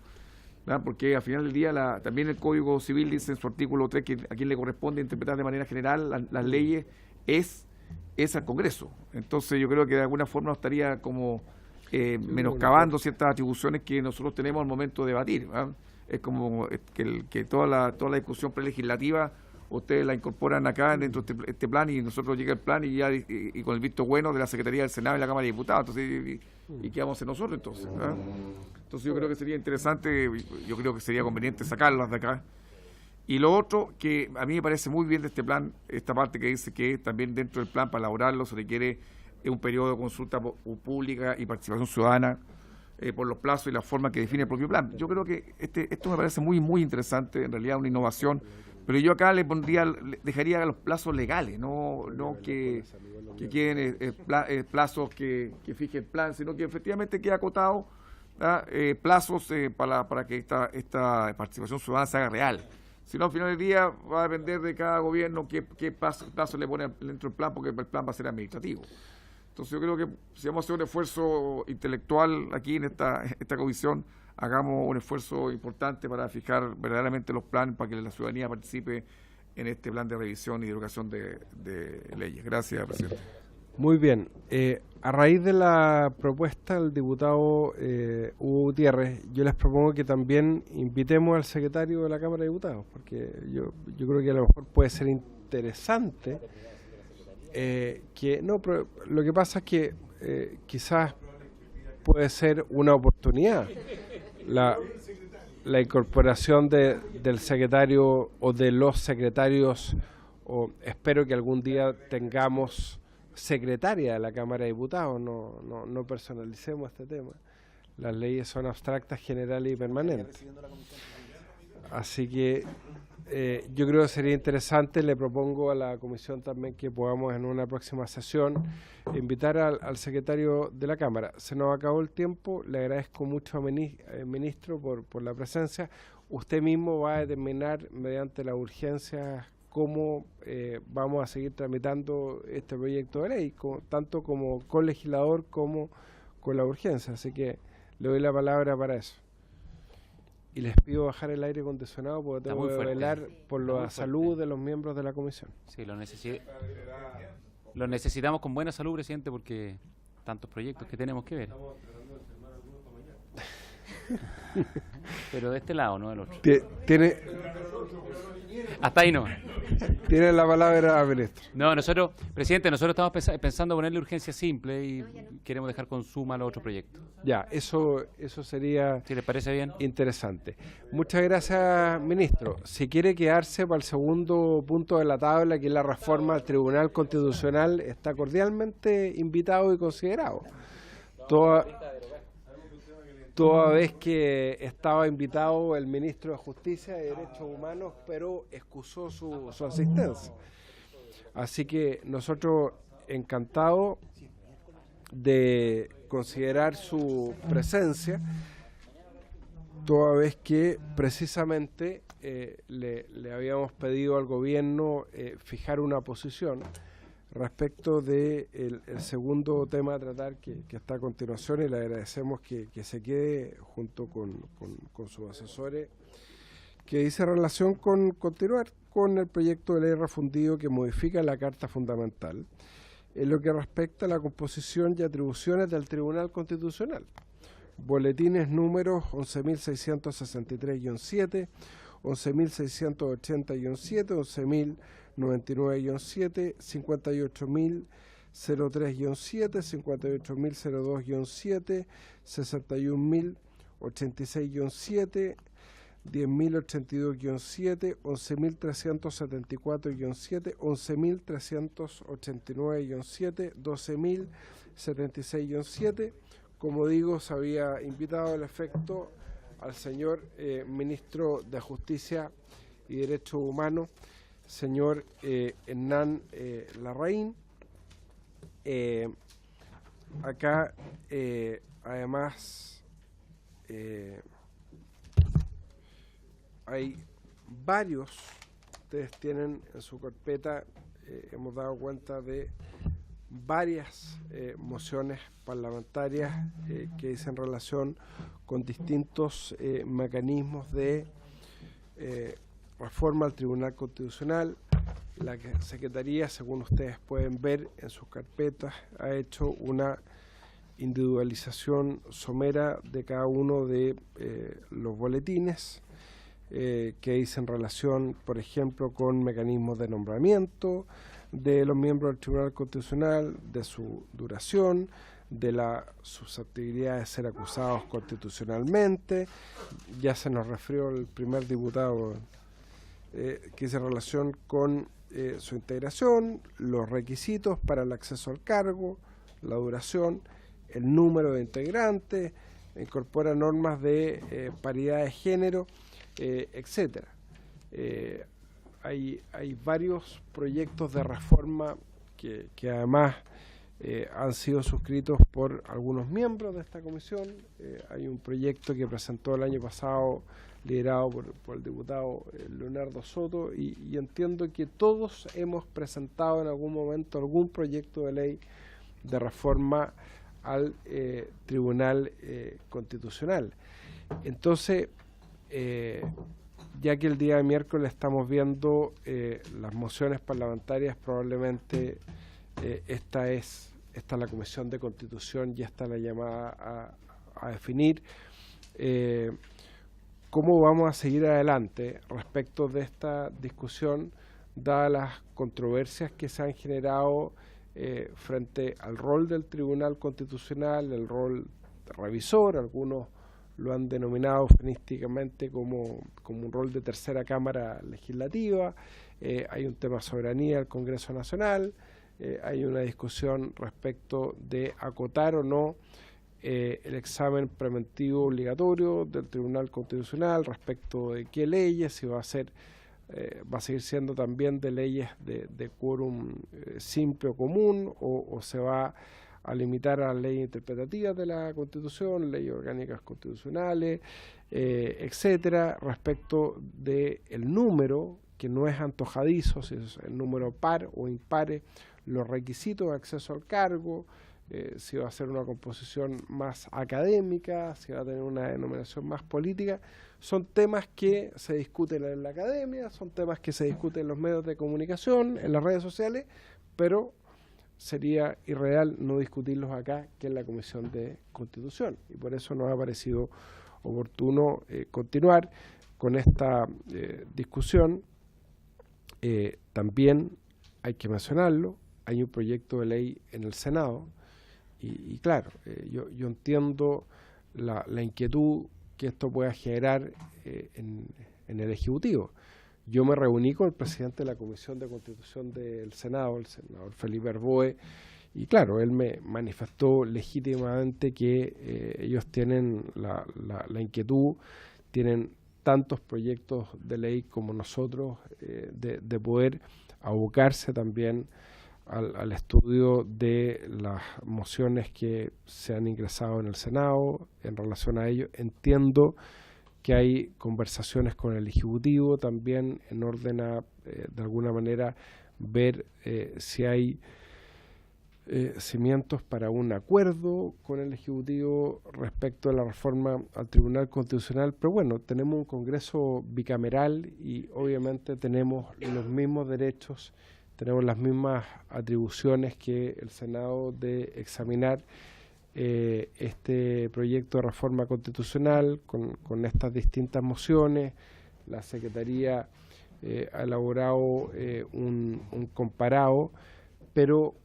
S10: ¿verdad? Porque al final del día también el Código Civil dice en su artículo 3 que a quien le corresponde interpretar de manera general las leyes es es al Congreso. Entonces yo creo que de alguna forma estaría como menoscabando ciertas atribuciones que nosotros tenemos al momento de debatir, ¿verdad? Es como que toda la discusión prelegislativa ustedes la incorporan acá dentro de este plan y nosotros llega el plan y ya y con el visto bueno de la Secretaría del Senado y la Cámara de Diputados. Entonces, ¿y qué vamos a hacer nosotros entonces? ¿Verdad? Entonces yo creo que sería interesante, yo creo que sería conveniente sacarlas de acá. Y lo otro que a mí me parece muy bien de este plan, esta parte que dice que también dentro del plan para elaborarlo se requiere un periodo de consulta pública y participación ciudadana por los plazos y la forma que define el propio plan. Yo creo que esto me parece muy interesante, en realidad una innovación, pero yo acá le dejaría los plazos legales, no que queden plazos que fije el plan, sino que efectivamente quede acotado plazos para que esta participación ciudadana se haga real. Si no, al final del día va a depender de cada gobierno qué plazo le pone dentro del plan, porque el plan va a ser administrativo. Entonces yo creo que si vamos a hacer un esfuerzo intelectual aquí en esta comisión, hagamos un esfuerzo importante para fijar verdaderamente los planes para que la ciudadanía participe en este plan de revisión y derogación de leyes. Gracias, presidente.
S1: Muy bien. A raíz de la propuesta del diputado Hugo Gutiérrez, yo les propongo que también invitemos al secretario de la Cámara de Diputados, porque yo creo que a lo mejor puede ser interesante pero lo que pasa es que quizás puede ser una oportunidad la incorporación del secretario o de los secretarios, o espero que algún día tengamos secretaria de la Cámara de Diputados, no personalicemos este tema. Las leyes son abstractas, generales y permanentes. Así que yo creo que sería interesante, le propongo a la comisión también que podamos en una próxima sesión invitar al secretario de la Cámara. Se nos acabó el tiempo, le agradezco mucho al ministro por la presencia. Usted mismo va a determinar mediante las urgencias cómo vamos a seguir tramitando este proyecto de ley, tanto como colegislador como con la urgencia. Así que le doy la palabra para eso. Y les pido bajar el aire acondicionado porque tengo que velar por la salud de los miembros de la comisión.
S6: Sí, lo necesitamos con buena salud, presidente, porque tantos proyectos que tenemos que ver. Pero de este lado, no del otro. Hasta ahí no.
S1: Tiene la palabra, ministro.
S6: No, presidente, nosotros estamos pensando ponerle urgencia simple y queremos dejar con suma los otros proyectos.
S1: Ya, eso sería,
S6: si le parece bien,
S1: interesante. Muchas gracias, ministro. Si quiere quedarse para el segundo punto de la tabla, que es la reforma al Tribunal Constitucional, está cordialmente invitado y considerado. Toda vez que estaba invitado el ministro de Justicia y Derechos Humanos, pero excusó su asistencia. Así que nosotros encantados de considerar su presencia, toda vez que precisamente le habíamos pedido al gobierno fijar una posición respecto de el segundo tema a tratar que está a continuación, y le agradecemos que se quede junto con sus asesores, que dice relación con continuar con el proyecto de ley refundido que modifica la Carta Fundamental en lo que respecta a la composición y atribuciones del Tribunal Constitucional. Boletines números 11.663-7, 11.680-7, 11.099-7, 58.003-7, 58.002-7, 61.086-7, 10.082-7, 11.374-7, 11.389-7, 12.076-7. Como digo, se había invitado al efecto al señor ministro de Justicia y Derechos Humanos, señor Hernán Larraín. Acá, además, hay varios, ustedes tienen en su carpeta, hemos dado cuenta de varias mociones parlamentarias que dicen relación con distintos mecanismos de reforma al Tribunal Constitucional. La Secretaría, según ustedes pueden ver en sus carpetas, ha hecho una individualización somera de cada uno de los boletines que dicen relación, por ejemplo, con mecanismos de nombramiento de los miembros del Tribunal Constitucional, de su duración, de la susceptibilidad de ser acusados constitucionalmente. Ya se nos refirió el primer diputado que hizo relación con su integración, los requisitos para el acceso al cargo, la duración, el número de integrantes, incorpora normas de paridad de género, etcétera. Hay varios proyectos de reforma que además han sido suscritos por algunos miembros de esta comisión. Hay un proyecto que presentó el año pasado liderado por el diputado Leonardo Soto y entiendo que todos hemos presentado en algún momento algún proyecto de ley de reforma al Tribunal Constitucional. Entonces, ya que el día de miércoles estamos viendo las mociones parlamentarias, probablemente esta es la Comisión de Constitución y esta la llamada a definir cómo vamos a seguir adelante respecto de esta discusión, dadas las controversias que se han generado frente al rol del Tribunal Constitucional, el rol revisor. Algunos lo han denominado eufemísticamente como un rol de tercera cámara legislativa. Hay un tema de soberanía del Congreso Nacional, hay una discusión respecto de acotar o no el examen preventivo obligatorio del Tribunal Constitucional, respecto de qué leyes, si va a seguir siendo también de leyes de quórum simple o común, o se va a limitar a las leyes interpretativas de la Constitución, leyes orgánicas constitucionales, etcétera, respecto del número, que no es antojadizo, si es el número par o impar, los requisitos de acceso al cargo, si va a ser una composición más académica, si va a tener una denominación más política. Son temas que se discuten en la academia, son temas que se discuten en los medios de comunicación, en las redes sociales, pero sería irreal no discutirlos acá, que es la Comisión de Constitución. Y por eso nos ha parecido oportuno continuar con esta discusión. También hay que mencionarlo, hay un proyecto de ley en el Senado, y claro, yo entiendo la inquietud que esto pueda generar en el Ejecutivo. Yo me reuní con el presidente de la Comisión de Constitución del Senado, el senador Felipe Arboe, y claro, él me manifestó legítimamente que ellos tienen la inquietud, tienen tantos proyectos de ley como nosotros, de poder abocarse también al estudio de las mociones que se han ingresado en el Senado en relación a ello. Entiendo que hay conversaciones con el Ejecutivo también en orden a, de alguna manera, ver si hay cimientos para un acuerdo con el Ejecutivo respecto a la reforma al Tribunal Constitucional. Pero bueno, tenemos un Congreso bicameral y obviamente tenemos los mismos derechos, tenemos las mismas atribuciones que el Senado de examinar este proyecto de reforma constitucional con estas distintas mociones. La Secretaría ha elaborado un comparado, pero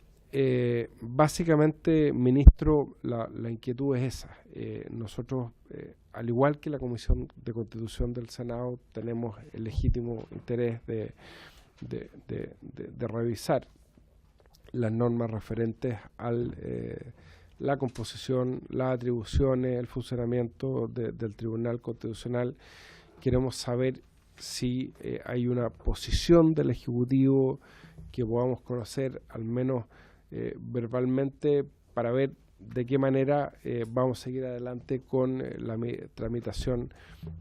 S1: básicamente, ministro, la inquietud es esa. Nosotros, al igual que la Comisión de Constitución del Senado, tenemos el legítimo interés de revisar las normas referentes al la composición, las atribuciones, el funcionamiento del Tribunal Constitucional. Queremos saber si hay una posición del Ejecutivo que podamos conocer, al menos verbalmente, para ver de qué manera vamos a seguir adelante con la tramitación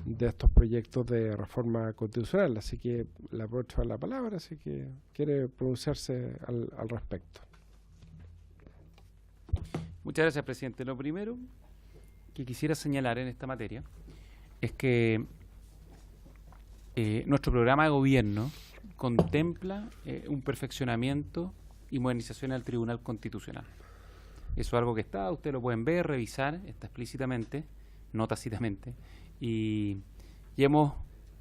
S1: de estos proyectos de reforma constitucional. Así que le aprovecho la palabra, así que quiere pronunciarse al respecto.
S6: Muchas gracias, presidente. Lo primero que quisiera señalar en esta materia es que nuestro programa de gobierno contempla un perfeccionamiento y modernización al Tribunal Constitucional. Eso es algo que está, ustedes lo pueden ver, revisar, está explícitamente, no tácitamente, y hemos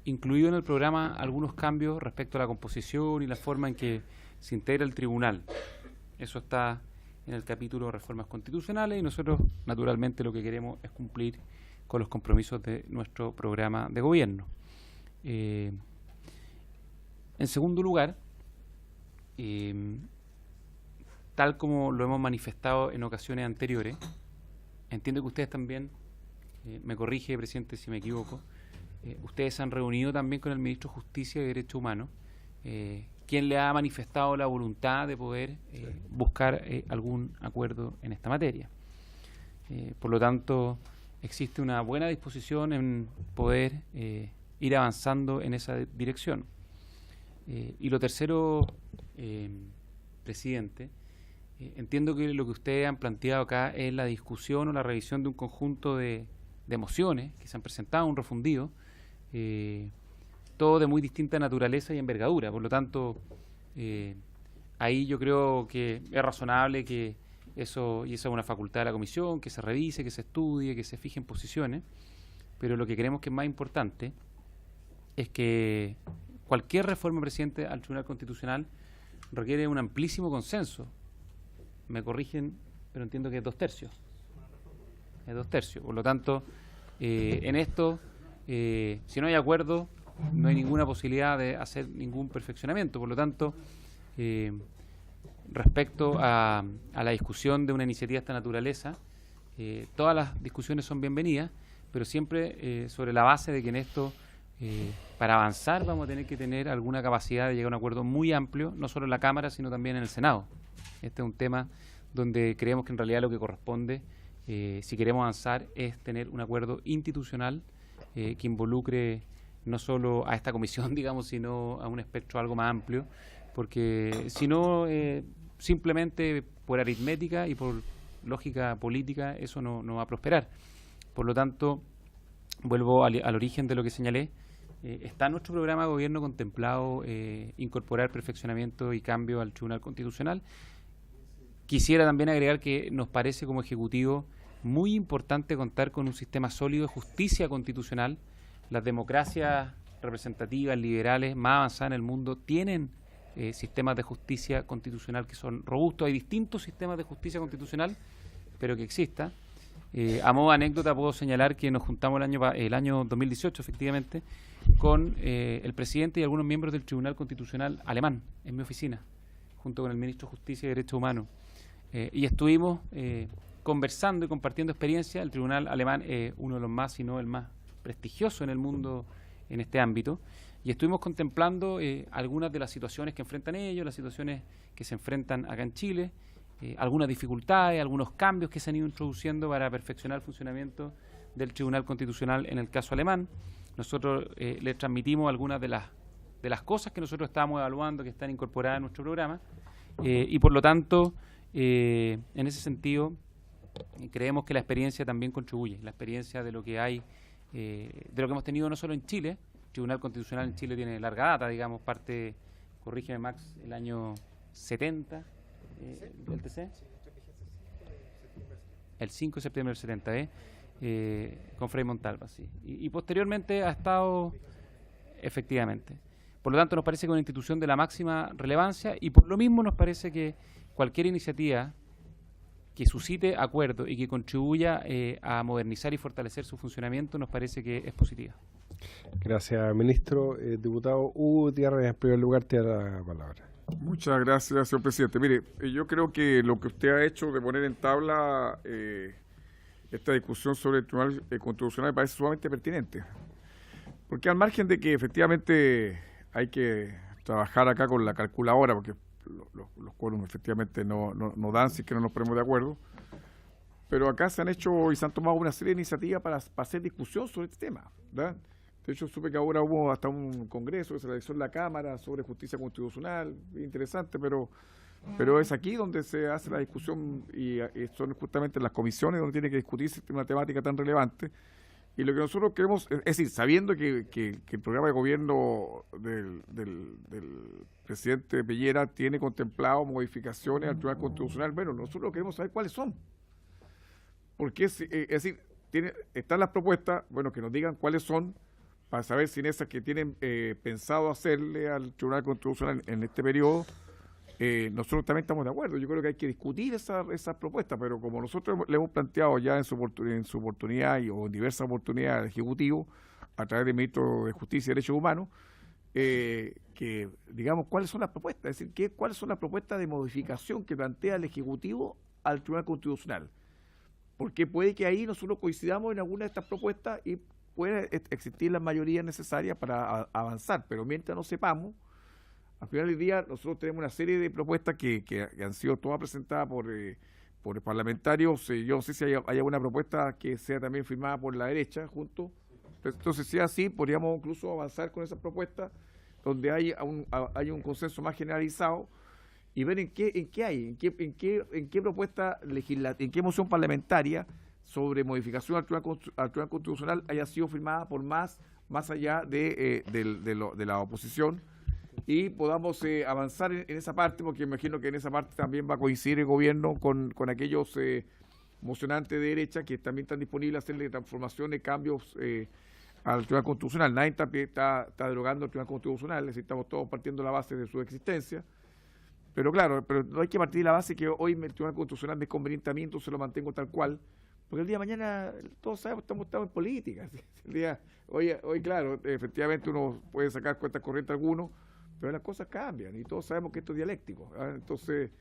S6: incluido en el programa algunos cambios respecto a la composición y la forma en que se integra el tribunal. Eso está en el capítulo de reformas constitucionales y nosotros naturalmente lo que queremos es cumplir con los compromisos de nuestro programa de gobierno. En segundo lugar, tal como lo hemos manifestado en ocasiones anteriores, entiendo que ustedes también, me corrige, presidente, si me equivoco, ustedes se han reunido también con el ministro de Justicia y Derechos Humanos, quien le ha manifestado la voluntad de poder buscar algún acuerdo en esta materia. Por lo tanto, existe una buena disposición en poder ir avanzando en esa dirección. Y lo tercero, presidente, entiendo que lo que ustedes han planteado acá es la discusión o la revisión de un conjunto de mociones que se han presentado, un refundido, todo de muy distinta naturaleza y envergadura. Por lo tanto, ahí yo creo que es razonable que eso, y esa es una facultad de la comisión, que se revise, que se estudie, que se fijen posiciones, pero lo que creemos que es más importante es que cualquier reforma, presidente, al Tribunal Constitucional requiere un amplísimo consenso. Me corrigen, pero entiendo que es 2/3. Es 2/3. Por lo tanto, en esto, si no hay acuerdo, no hay ninguna posibilidad de hacer ningún perfeccionamiento. Por lo tanto, respecto a la discusión de una iniciativa de esta naturaleza, todas las discusiones son bienvenidas, pero siempre sobre la base de que en esto, para avanzar, vamos a tener que tener alguna capacidad de llegar a un acuerdo muy amplio, no solo en la Cámara, sino también en el Senado. Este es un tema donde creemos que en realidad lo que corresponde, si queremos avanzar, es tener un acuerdo institucional que involucre no solo a esta comisión, digamos, sino a un espectro algo más amplio, porque si no, simplemente por aritmética y por lógica política, eso no va a prosperar. Por lo tanto, vuelvo al origen de lo que señalé. Está en nuestro programa de gobierno contemplado incorporar perfeccionamiento y cambio al Tribunal Constitucional. Quisiera también agregar que nos parece como Ejecutivo muy importante contar con un sistema sólido de justicia constitucional. Las democracias representativas, liberales, más avanzadas en el mundo, tienen sistemas de justicia constitucional que son robustos. Hay distintos sistemas de justicia constitucional, pero que exista. A modo de anécdota puedo señalar que nos juntamos el año 2018, efectivamente, con el presidente y algunos miembros del Tribunal Constitucional alemán, en mi oficina, junto con el ministro de Justicia y Derechos Humanos. Y estuvimos conversando y compartiendo experiencia. El tribunal alemán es uno de los más, si no el más prestigioso en el mundo en este ámbito, y estuvimos contemplando algunas de las situaciones que enfrentan ellos, las situaciones que se enfrentan acá en Chile, algunas dificultades, algunos cambios que se han ido introduciendo para perfeccionar el funcionamiento del Tribunal Constitucional en el caso alemán. Nosotros les transmitimos algunas de las cosas que nosotros estábamos evaluando, que están incorporadas en nuestro programa, y por lo tanto, en ese sentido, creemos que la experiencia también contribuye, la experiencia de lo que hay, de lo que hemos tenido no solo en Chile. El Tribunal Constitucional en Chile tiene larga data, digamos, parte, corrígeme Max, el año 70 del TC, el 5 de septiembre del 70, con Frei Montalva, sí. Y posteriormente ha estado, efectivamente. Por lo tanto, nos parece que es una institución de la máxima relevancia, y por lo mismo nos parece que cualquier iniciativa que suscite acuerdo y que contribuya a modernizar y fortalecer su funcionamiento nos parece que es positiva.
S1: Gracias, ministro. Diputado Hugo Gutiérrez, en primer lugar, tiene la palabra.
S10: Muchas gracias, señor presidente. Mire, yo creo que lo que usted ha hecho de poner en tabla esta discusión sobre el Tribunal Constitucional me parece sumamente pertinente. Porque al margen de que efectivamente hay que trabajar acá con la calculadora, porque los quórums efectivamente no dan si es que no nos ponemos de acuerdo, pero acá se han hecho y se han tomado una serie de iniciativas para hacer discusión sobre este tema, ¿verdad? De hecho, supe que ahora hubo hasta un congreso que se realizó en la Cámara sobre justicia constitucional, interesante, pero es aquí donde se hace la discusión y son justamente las comisiones donde tiene que discutirse una temática tan relevante. Y lo que nosotros queremos, es decir, sabiendo que el programa de gobierno del presidente Piñera tiene contemplado modificaciones al Tribunal Constitucional, bueno, nosotros queremos saber cuáles son. Porque es decir, están las propuestas, bueno, que nos digan cuáles son, para saber si en esas que tienen pensado hacerle al Tribunal Constitucional en este periodo, nosotros también estamos de acuerdo. Yo creo que hay que discutir esas propuestas, pero como nosotros le hemos planteado ya en su oportunidad o en diversas oportunidades al Ejecutivo, a través del Ministro de Justicia y Derechos Humanos, que digamos cuáles son las propuestas, es decir, cuáles son las propuestas de modificación que plantea el Ejecutivo al Tribunal Constitucional. Porque puede que ahí nosotros coincidamos en alguna de estas propuestas y puede existir la mayoría necesaria para avanzar, pero mientras no sepamos, al final del día nosotros tenemos una serie de propuestas que han sido todas presentadas por parlamentarios. Yo no sé si hay alguna propuesta que sea también firmada por la derecha junto. Entonces, si es así, podríamos incluso avanzar con esas propuestas donde hay un consenso más generalizado y ver en qué propuesta legislativa, en qué moción parlamentaria sobre modificación al Tribunal Constitucional haya sido firmada por más allá de la oposición, y podamos avanzar en esa parte, porque imagino que en esa parte también va a coincidir el gobierno con aquellos mocionantes de derecha que también están disponibles a hacerle transformaciones, cambios al Tribunal Constitucional. Nadie está derogando el Tribunal Constitucional, es decir, estamos todos partiendo la base de su existencia. Pero claro, pero no hay que partir de la base que hoy el Tribunal Constitucional me es conveniente a mí, entonces lo mantengo tal cual, porque el día de mañana todos sabemos que estamos en política. Hoy, claro, efectivamente uno puede sacar cuentas corrientes algunos, pero las cosas cambian y todos sabemos que esto es dialéctico. Entonces,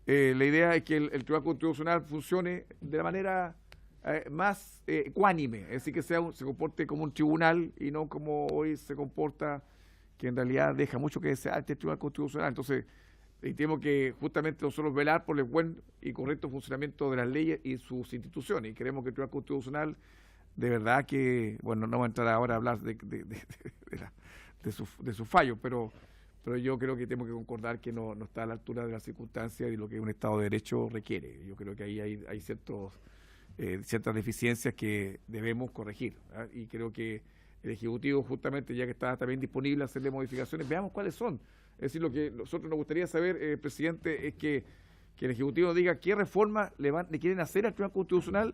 S10: la idea es que el Tribunal Constitucional funcione de la manera más ecuánime, es decir, que se comporte como un tribunal y no como hoy se comporta, que en realidad deja mucho que desear este Tribunal Constitucional. Entonces, tenemos que justamente nosotros velar por el buen y correcto funcionamiento de las leyes y sus instituciones, y queremos que el Tribunal Constitucional, de verdad que, bueno, no vamos a entrar ahora a hablar de sus fallos, pero yo creo que tenemos que concordar que no está a la altura de las circunstancias y lo que un Estado de Derecho requiere. Yo creo que ahí hay ciertas deficiencias que debemos corregir, ¿verdad? Y creo que el Ejecutivo, justamente, ya que está también disponible a hacerle modificaciones, veamos cuáles son. Es decir, lo que nosotros nos gustaría saber, presidente, es que el Ejecutivo diga qué reformas le quieren hacer al Tribunal Constitucional,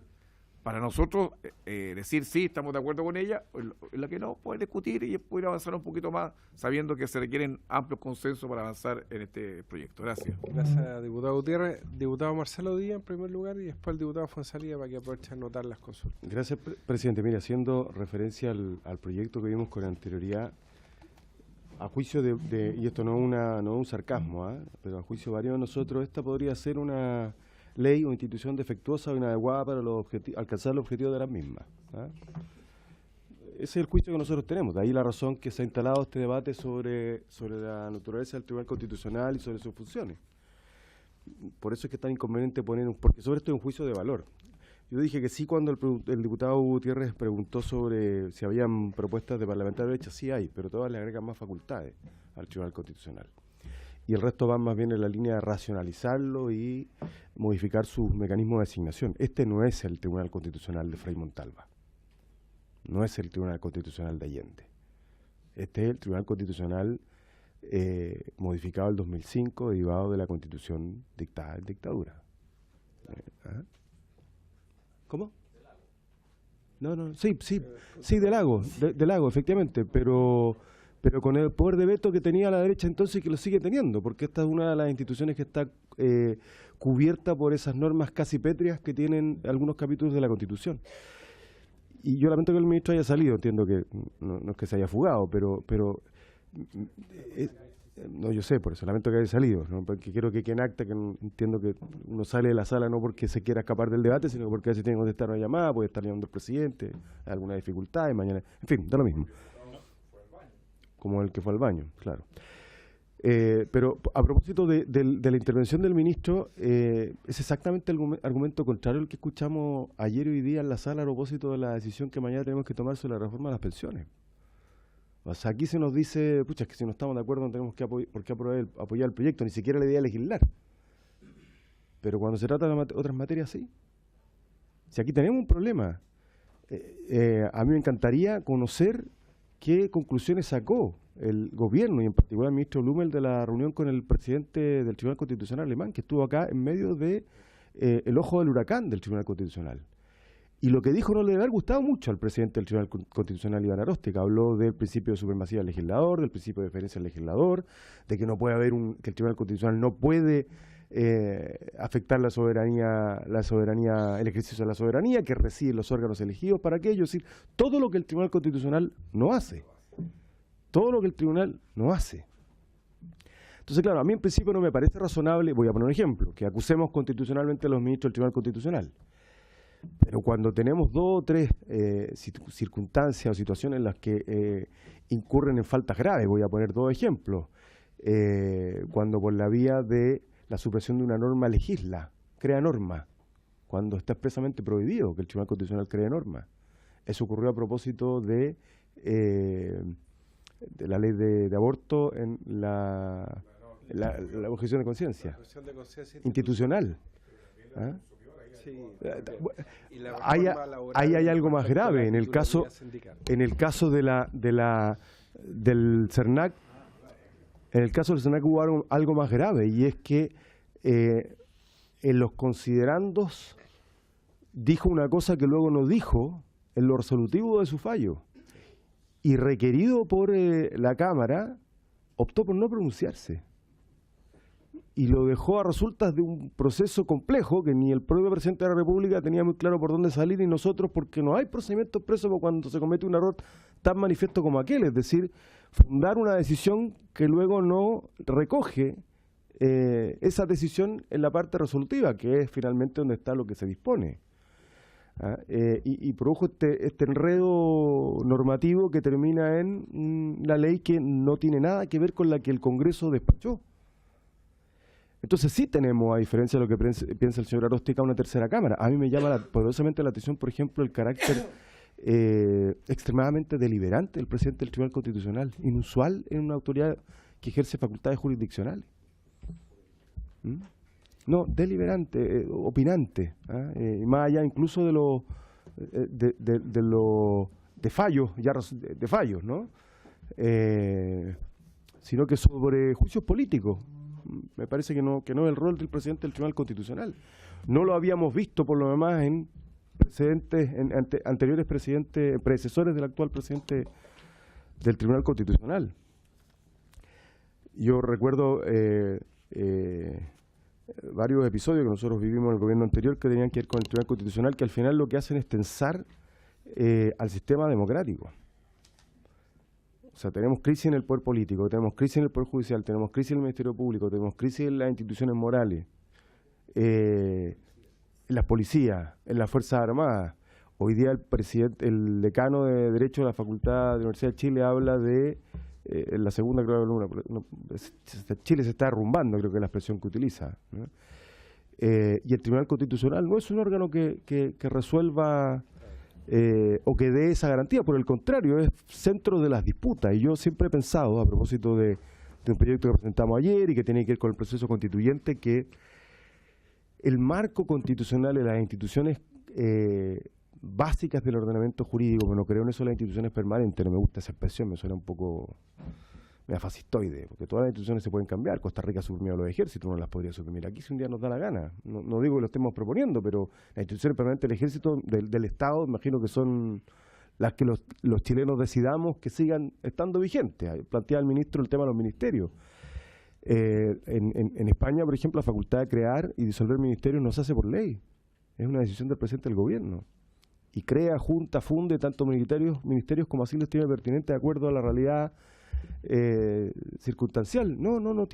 S10: para nosotros decir sí, estamos de acuerdo con ella, en la que no, poder discutir y poder avanzar un poquito más, sabiendo que se requieren amplios consensos para avanzar en este proyecto. Gracias.
S1: Gracias, diputado Gutiérrez. Diputado Marcelo Díaz, en primer lugar, y después el diputado Fonsalía, para que aproveche a anotar las consultas.
S9: Gracias, presidente. Mire, haciendo referencia al proyecto que vimos con anterioridad, a juicio y esto no es un sarcasmo, pero a juicio varios de nosotros, esta podría ser una ley o institución defectuosa o inadecuada para alcanzar los objetivos de las mismas. Ese es el juicio que nosotros tenemos. De ahí la razón que se ha instalado este debate sobre la naturaleza del Tribunal Constitucional y sobre sus funciones. Por eso es que es tan inconveniente porque sobre esto es un juicio de valor. Yo dije que sí cuando el diputado Gutiérrez preguntó sobre si habían propuestas de parlamentarios de derecha. Sí hay, pero todas le agregan más facultades al Tribunal Constitucional. Y el resto van más bien en la línea de racionalizarlo y modificar sus mecanismos de asignación. Este no es el Tribunal Constitucional de Frei Montalva. No es el Tribunal Constitucional de Allende. Este es el Tribunal Constitucional modificado en 2005, derivado de la Constitución dictada en dictadura. ¿Cómo? No, sí, de Lago, efectivamente, pero con el poder de veto que tenía la derecha entonces y que lo sigue teniendo, porque esta es una de las instituciones que está cubierta por esas normas casi pétreas que tienen algunos capítulos de la Constitución. Y yo lamento que el ministro haya salido, entiendo que no es que se haya fugado, pero no, yo sé, por eso lamento que haya salido, ¿no? Porque quiero que quede en acta que entiendo que uno sale de la sala no porque se quiera escapar del debate, sino porque a veces tiene que contestar una llamada, puede estar llamando al presidente, hay alguna dificultad, mañana, en fin, da lo mismo. Como el que fue al baño, claro. Pero a propósito de la intervención del ministro, es exactamente el argumento contrario al que escuchamos ayer y hoy día en la sala a propósito de la decisión que mañana tenemos que tomar sobre la reforma de las pensiones. O sea, aquí se nos dice, pucha, es que si no estamos de acuerdo no tenemos por qué apoyar el proyecto, ni siquiera la idea de legislar. Pero cuando se trata de otras materias, sí. Si aquí tenemos un problema, a mí me encantaría conocer qué conclusiones sacó el gobierno y en particular el ministro Blumel de la reunión con el presidente del Tribunal Constitucional alemán, que estuvo acá en medio de el ojo del huracán del Tribunal Constitucional. Y lo que dijo no le debe haber gustado mucho al presidente del Tribunal Constitucional, Iván Aroste, que habló del principio de supremacía del legislador, del principio de deferencia del legislador, de que no puede haber que el Tribunal Constitucional no puede afectar la soberanía, el ejercicio de la soberanía, que reside en los órganos elegidos para aquello. Es decir, todo lo que el Tribunal Constitucional no hace. Todo lo que el Tribunal no hace. Entonces, claro, a mí en principio no me parece razonable, voy a poner un ejemplo, que acusemos constitucionalmente a los ministros del Tribunal Constitucional. Pero cuando tenemos 2 o 3 circunstancias o situaciones en las que incurren en faltas graves, voy a poner 2 ejemplos. Cuando por la vía de la supresión de una norma legisla, crea norma, cuando está expresamente prohibido que el Tribunal Constitucional cree norma. Eso ocurrió a propósito de la ley de aborto en la objeción de conciencia institucional. ¿Ah?
S1: Sí,
S9: ahí hay algo más grave. En el caso del CERNAC, hubo algo más grave, y es que en los considerandos dijo una cosa que luego no dijo en lo resolutivo de su fallo, y requerido por la Cámara, optó por no pronunciarse. Y lo dejó a resultas de un proceso complejo que ni el propio presidente de la República tenía muy claro por dónde salir, y nosotros, porque no hay procedimientos presos cuando se comete un error tan manifiesto como aquel, es decir, fundar una decisión que luego no recoge esa decisión en la parte resolutiva, que es finalmente donde está lo que se dispone. Y produjo este enredo normativo que termina en la ley que no tiene nada que ver con la que el Congreso despachó. Entonces sí tenemos, a diferencia de lo que piensa el señor Aróstica, una tercera Cámara. A mí me llama poderosamente la atención, por ejemplo, el carácter extremadamente deliberante del presidente del Tribunal Constitucional, inusual en una autoridad que ejerce facultades jurisdiccionales. No, deliberante, opinante, y más allá incluso de fallos, ¿no? Sino que sobre juicios políticos. Me parece que no es el rol del presidente del Tribunal Constitucional. No lo habíamos visto, por lo demás, en anteriores predecesores del actual presidente del Tribunal Constitucional. Yo recuerdo varios episodios que nosotros vivimos en el gobierno anterior que tenían que ver con el Tribunal Constitucional, que al final lo que hacen es tensar al sistema democrático. O sea, tenemos crisis en el poder político, tenemos crisis en el poder judicial, tenemos crisis en el Ministerio Público, tenemos crisis en las instituciones morales, en las policías, en las Fuerzas Armadas. Hoy día el decano de Derecho de la Facultad de la Universidad de Chile habla de la segunda, creo, Chile se está derrumbando, creo que es la expresión que utiliza, ¿no? Y el Tribunal Constitucional no es un órgano que resuelva o que dé esa garantía, por el contrario, es centro de las disputas. Y yo siempre he pensado, a propósito de un proyecto que presentamos ayer y que tiene que ver con el proceso constituyente, que el marco constitucional de las instituciones básicas del ordenamiento jurídico, bueno, creo en eso las instituciones permanentes, no me gusta esa expresión, me suena un poco fascistoide, porque todas las instituciones se pueden cambiar. Costa Rica suprimió los ejércitos, no las podría suprimir aquí si un día nos da la gana. No digo que lo estemos proponiendo, pero las instituciones permanentes del ejército, del Estado, imagino que son las que los chilenos decidamos que sigan estando vigentes. Plantea el ministro el tema de los ministerios. En España, por ejemplo, la facultad de crear y disolver ministerios no se hace por ley, es una decisión del presidente del gobierno. Y crea, junta, funde tanto ministerios como así los estime pertinente de acuerdo a la realidad circunstancial. No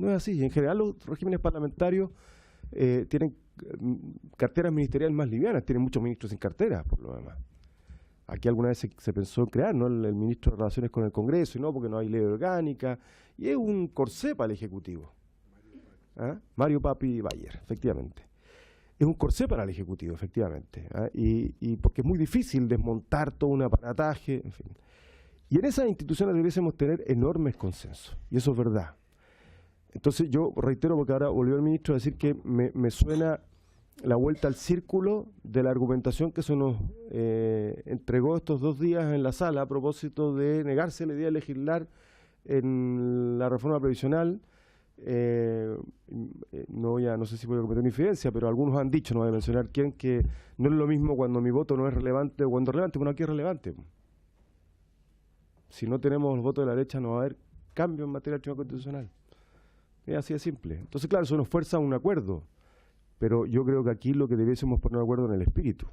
S9: es así. En general los regímenes parlamentarios tienen carteras ministeriales más livianas, tienen muchos ministros sin cartera, por lo demás. Aquí alguna vez se pensó en crear, ¿no?, el ministro de Relaciones con el Congreso, y no, porque no hay ley orgánica, y es un corsé para el Ejecutivo. Mario Papi Bayer, efectivamente. Es un corsé para el Ejecutivo, efectivamente, y porque es muy difícil desmontar todo un aparataje, en fin. Y en esas instituciones debiésemos tener enormes consensos, y eso es verdad. Entonces yo reitero, porque ahora volvió el ministro a decir que me suena la vuelta al círculo de la argumentación que se nos entregó estos 2 días en la sala a propósito de negarse la idea de legislar en la reforma previsional. No sé si voy a cometer una infidencia, pero algunos han dicho, no voy a mencionar quién, que no es lo mismo cuando mi voto no es relevante o cuando es relevante. Bueno, aquí es relevante. Si no tenemos los votos de la derecha, no va a haber cambio en materia del Tribunal Constitucional. Es así de simple. Entonces, claro, eso nos fuerza a un acuerdo, pero yo creo que aquí lo que debiésemos poner de acuerdo en el espíritu.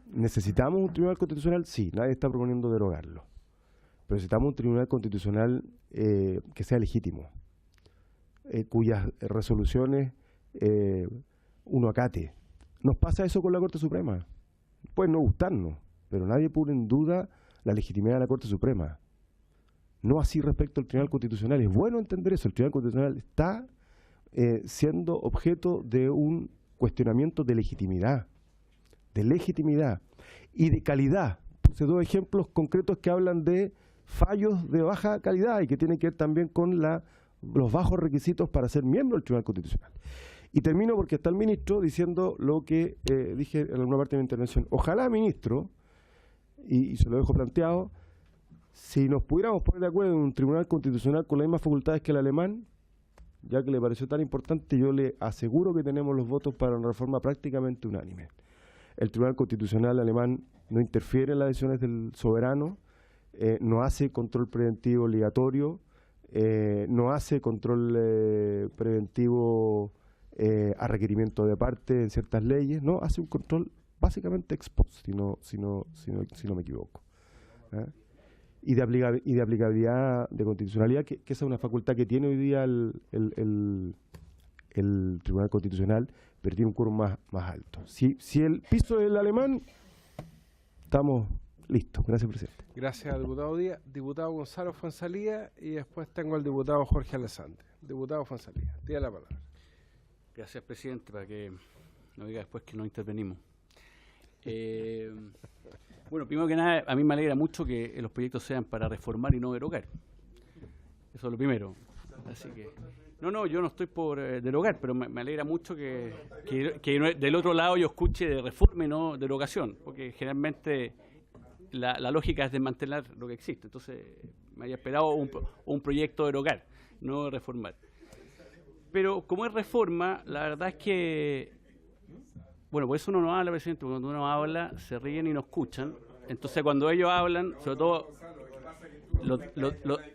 S9: ¿Necesitamos un Tribunal Constitucional? Sí, nadie está proponiendo derogarlo. Pero necesitamos un Tribunal Constitucional que sea legítimo, cuyas resoluciones uno acate. Nos pasa eso con la Corte Suprema. Puede no gustarnos, pero nadie pone en duda la legitimidad de la Corte Suprema. No así respecto al Tribunal Constitucional. Es bueno entender eso. El Tribunal Constitucional está siendo objeto de un cuestionamiento de legitimidad y de calidad. Puse 2 ejemplos concretos que hablan de fallos de baja calidad y que tienen que ver también con los bajos requisitos para ser miembro del Tribunal Constitucional. Y termino porque está el ministro diciendo lo que dije en alguna parte de mi intervención. Ojalá, ministro, y se lo dejo planteado, si nos pudiéramos poner de acuerdo en un Tribunal Constitucional con las mismas facultades que el alemán, ya que le pareció tan importante, yo le aseguro que tenemos los votos para una reforma prácticamente unánime. El Tribunal Constitucional alemán no interfiere en las decisiones del soberano, no hace control preventivo obligatorio, no hace control preventivo a requerimiento de parte en ciertas leyes, no, hace un control básicamente ex post, si no me equivoco. Y de aplicabilidad de constitucionalidad, que esa es una facultad que tiene hoy día el Tribunal Constitucional, pero tiene un quórum más alto. Si el piso es el alemán, estamos listos. Gracias, presidente.
S1: Gracias, diputado Díaz. Diputado Gonzalo Fuenzalía, y después tengo al diputado Jorge Alessandri. Diputado Fuenzalía, tiene la palabra.
S11: Gracias, presidente, para que no diga después que no intervenimos. Bueno, primero que nada, a mí me alegra mucho que los proyectos sean para reformar y no derogar. Eso es lo primero. Así que no, yo no estoy por derogar, pero me alegra mucho que del otro lado yo escuche de reforma y no derogación, porque generalmente la lógica es desmantelar lo que existe. Entonces me había esperado un proyecto de derogar, no de reformar. Pero como es reforma, la verdad es que, bueno, por eso uno no habla, presidente, porque cuando uno habla se ríen y no escuchan. Entonces cuando ellos hablan, sobre todo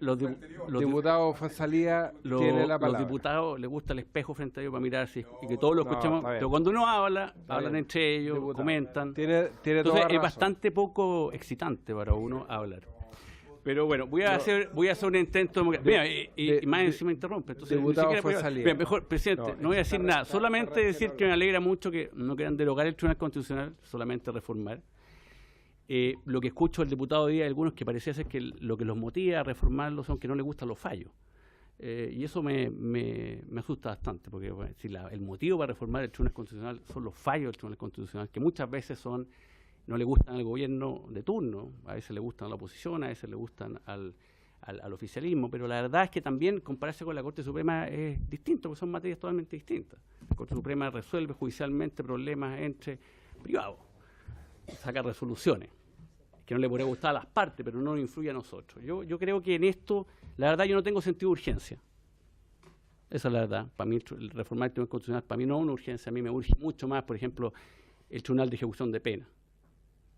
S11: los
S1: diputado Fuenzalía tiene la palabra.
S11: Los diputados les gusta el espejo frente a ellos para mirar y que todos lo escuchemos. Pero cuando uno habla, hablan entre ellos, diputado, comentan.
S1: Tiene
S11: entonces es bastante poco excitante para uno hablar. Pero bueno, voy a hacer un intento. Mira, y más encima interrumpe. Entonces, mejor, presidente, no voy a decir nada. Solamente decir que me alegra mucho que no quieran derogar el Tribunal Constitucional, solamente reformar. Lo que escucho del diputado Díaz, algunos que parecía ser que lo que los motiva a reformarlo son que no les gustan los fallos. Y eso me asusta bastante, porque bueno, si el motivo para reformar el Tribunal Constitucional son los fallos del Tribunal Constitucional, que muchas veces no le gustan al gobierno de turno, a veces le gustan a la oposición, a veces le gustan al oficialismo, pero la verdad es que también compararse con la Corte Suprema es distinto, porque son materias totalmente distintas. La Corte Suprema resuelve judicialmente problemas entre privados, saca resoluciones, que no le podría gustar a las partes, pero no nos influye a nosotros. Yo creo que en esto, la verdad, yo no tengo sentido de urgencia. Esa es la verdad. Para mí, reformar el Tribunal Constitucional, para mí no es una urgencia. A mí me urge mucho más, por ejemplo, el Tribunal de Ejecución de Pena.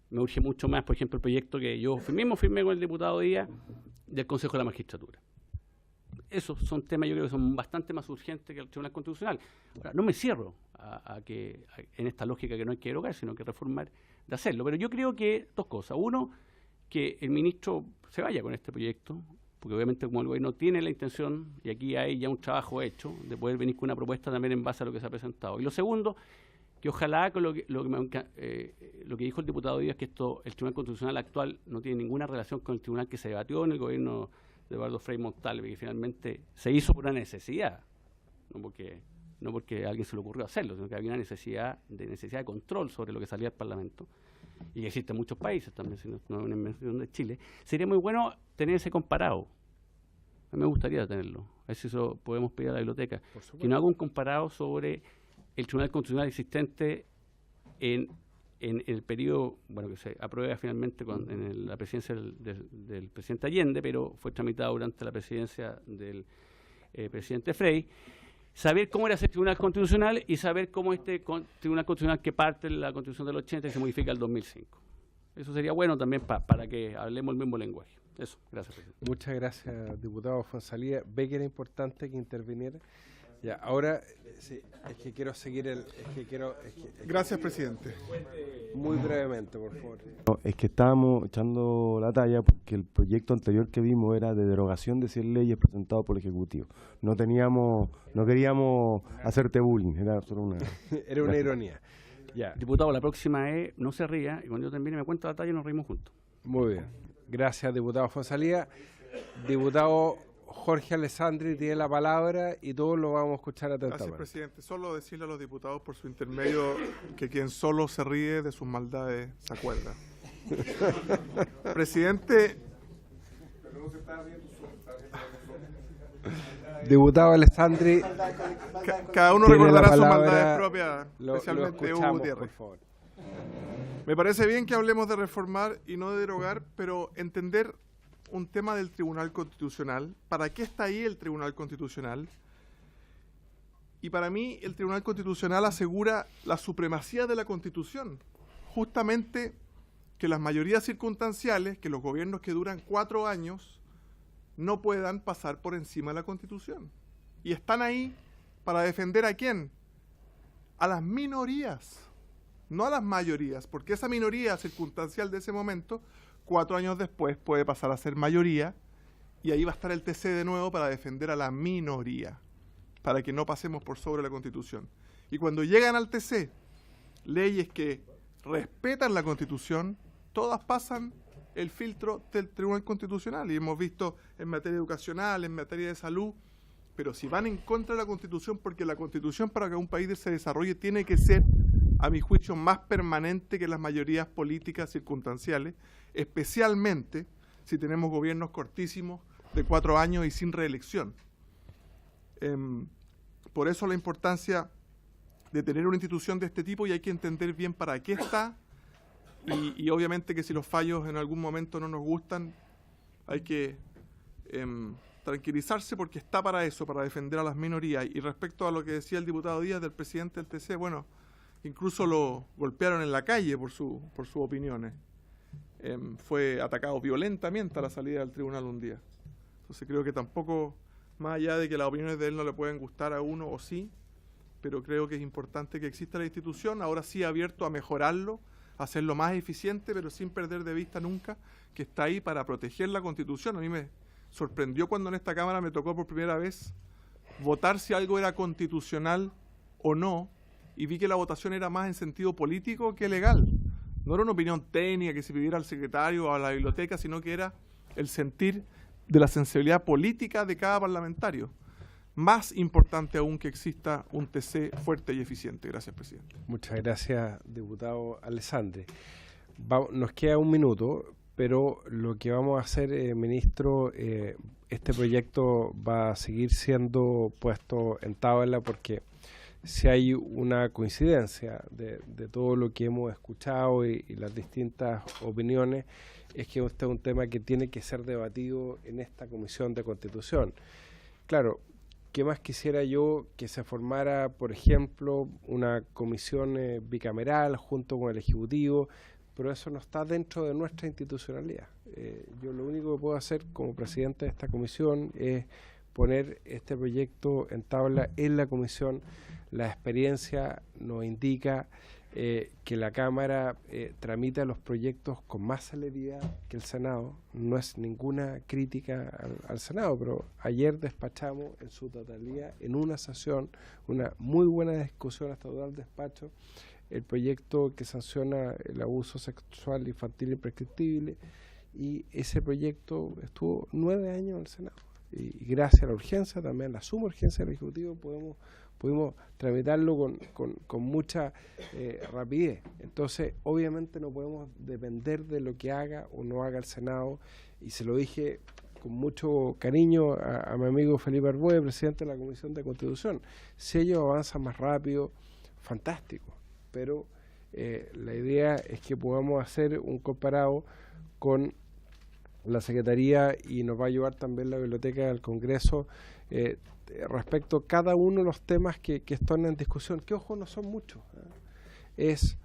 S11: Me urge mucho más, por ejemplo, el proyecto que yo mismo firmé con el diputado Díaz del Consejo de la Magistratura. Esos son temas, yo creo que son bastante más urgentes que el Tribunal Constitucional. Ahora, no me cierro en esta lógica que no hay que derogar, sino que reformar de hacerlo. Pero yo creo que 2 cosas. Uno, que el ministro se vaya con este proyecto, porque obviamente como el gobierno tiene la intención, y aquí hay ya un trabajo hecho, de poder venir con una propuesta también en base a lo que se ha presentado. Y lo segundo, que ojalá con lo que dijo el diputado Díaz, que el Tribunal Constitucional actual no tiene ninguna relación con el tribunal que se debatió en el gobierno de Eduardo Frei Montalva, que finalmente se hizo por una necesidad, no porque a alguien se le ocurrió hacerlo, sino que había una necesidad de control sobre lo que salía del Parlamento, y que existe en muchos países también, si no es una invención de Chile. Sería muy bueno tener ese comparado. A mí me gustaría tenerlo. A ver si eso podemos pedir a la biblioteca. Que no haga un comparado sobre el Tribunal Constitucional existente en el periodo, bueno, que se aprueba finalmente en la presidencia del presidente Allende, pero fue tramitado durante la presidencia del presidente Frey, saber cómo era ese Tribunal Constitucional y saber cómo Tribunal Constitucional que parte de la Constitución del 80 y se modifica el 2005. Eso sería bueno también para que hablemos el mismo lenguaje. Eso, gracias, presidente.
S1: Muchas gracias, diputado Fonsalía. Ve que era importante que interviniera. Ya, ahora sí, es que quiero seguir
S12: Gracias, presidente.
S1: Muy brevemente, por favor.
S9: No, es que estábamos echando la talla porque el proyecto anterior que vimos era de derogación de 100 leyes presentado por el Ejecutivo. No queríamos hacerte bullying, era solo una...
S1: Era una ironía. Ya.
S11: Diputado, la próxima es, no se ría, y cuando yo termine me cuenta la talla y nos reímos juntos.
S1: Muy bien. Gracias, diputado Fonsalía. Diputado Jorge Alessandri tiene la palabra y todos lo vamos a escuchar atentamente.
S12: Gracias, presidente. Solo decirle a los diputados por su intermedio que quien solo se ríe de sus maldades se acuerda. Presidente.
S1: Diputado Alessandri.
S12: Cada uno recordará sus maldades propias, especialmente Hugo Gutiérrez. Por favor. Me parece bien que hablemos de reformar y no de derogar, pero entender un tema del Tribunal Constitucional. ¿Para qué está ahí el Tribunal Constitucional? Y para mí el Tribunal Constitucional asegura la supremacía de la Constitución. Justamente que las mayorías circunstanciales, que los gobiernos que duran 4 años, no puedan pasar por encima de la Constitución. Y están ahí para defender ¿a quién? A las minorías, no a las mayorías, porque esa minoría circunstancial de ese momento 4 años después puede pasar a ser mayoría y ahí va a estar el TC de nuevo para defender a la minoría, para que no pasemos por sobre la Constitución. Y cuando llegan al TC leyes que respetan la Constitución, todas pasan el filtro del Tribunal Constitucional. Y hemos visto en materia educacional, en materia de salud, pero si van en contra de la Constitución, porque la Constitución para que un país se desarrolle tiene que ser, a mi juicio, más permanente que las mayorías políticas circunstanciales, especialmente si tenemos gobiernos cortísimos de 4 años y sin reelección. Por eso la importancia de tener una institución de este tipo, y hay que entender bien para qué está, y obviamente que si los fallos en algún momento no nos gustan, hay que tranquilizarse porque está para eso, para defender a las minorías. Y respecto a lo que decía el diputado Díaz del presidente del TC, bueno, incluso lo golpearon en la calle por sus opiniones. Fue atacado violentamente a la salida del tribunal un día. Entonces creo que tampoco, más allá de que las opiniones de él no le pueden gustar a uno o sí, pero creo que es importante que exista la institución, ahora sí abierto a mejorarlo, a hacerlo más eficiente, pero sin perder de vista nunca que está ahí para proteger la Constitución. A mí me sorprendió cuando en esta Cámara me tocó por primera vez votar si algo era constitucional o no, y vi que la votación era más en sentido político que legal. No era una opinión técnica que se pidiera al secretario o a la biblioteca, sino que era el sentir de la sensibilidad política de cada parlamentario. Más importante aún que exista un TC fuerte y eficiente. Gracias, presidente.
S1: Muchas gracias, diputado Alessandri. Nos queda 1 minuto, pero lo que vamos a hacer, ministro, este proyecto va a seguir siendo puesto en tabla porque si hay una coincidencia de todo lo que hemos escuchado y las distintas opiniones, es que este es un tema que tiene que ser debatido en esta Comisión de Constitución. Claro, ¿qué más quisiera yo que se formara, por ejemplo, una comisión bicameral junto con el Ejecutivo? Pero eso no está dentro de nuestra institucionalidad. Yo lo único que puedo hacer como presidente de esta comisión es poner este proyecto en tabla en la comisión. La experiencia nos indica que la Cámara tramita los proyectos con más celeridad que el Senado. No es ninguna crítica al Senado, pero ayer despachamos en su totalidad, en una sesión, una muy buena discusión hasta todo el despacho, el proyecto que sanciona el abuso sexual infantil imprescriptible, y ese proyecto estuvo 9 años en el Senado. Y gracias a la urgencia, también a la suma urgencia del Ejecutivo, pudimos tramitarlo con mucha rapidez. Entonces, obviamente no podemos depender de lo que haga o no haga el Senado, y se lo dije con mucho cariño a mi amigo Felipe Arboe, presidente de la Comisión de Constitución. Si ellos avanzan más rápido, fantástico, pero la idea es que podamos hacer un comparado con la Secretaría, y nos va a ayudar también la Biblioteca del Congreso respecto a cada uno de los temas que están en discusión, que ojo, no son muchos, es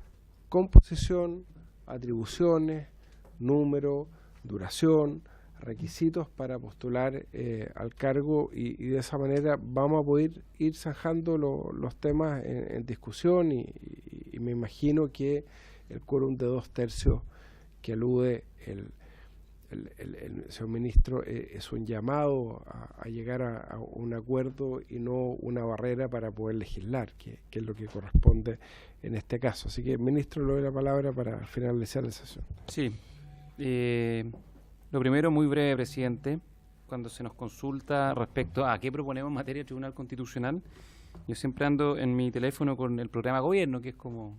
S1: composición, atribuciones, número, duración, requisitos para postular al cargo, y de esa manera vamos a poder ir zanjando los temas en discusión, y me imagino que el quórum de 2/3 que alude el señor ministro es un llamado a llegar a un acuerdo y no una barrera para poder legislar, que es lo que corresponde en este caso. Así que, ministro, le doy la palabra para finalizar la sesión.
S6: Sí. Lo primero, muy breve, presidente, cuando se nos consulta respecto a qué proponemos en materia de Tribunal Constitucional, yo siempre ando en mi teléfono con el programa de gobierno, que es como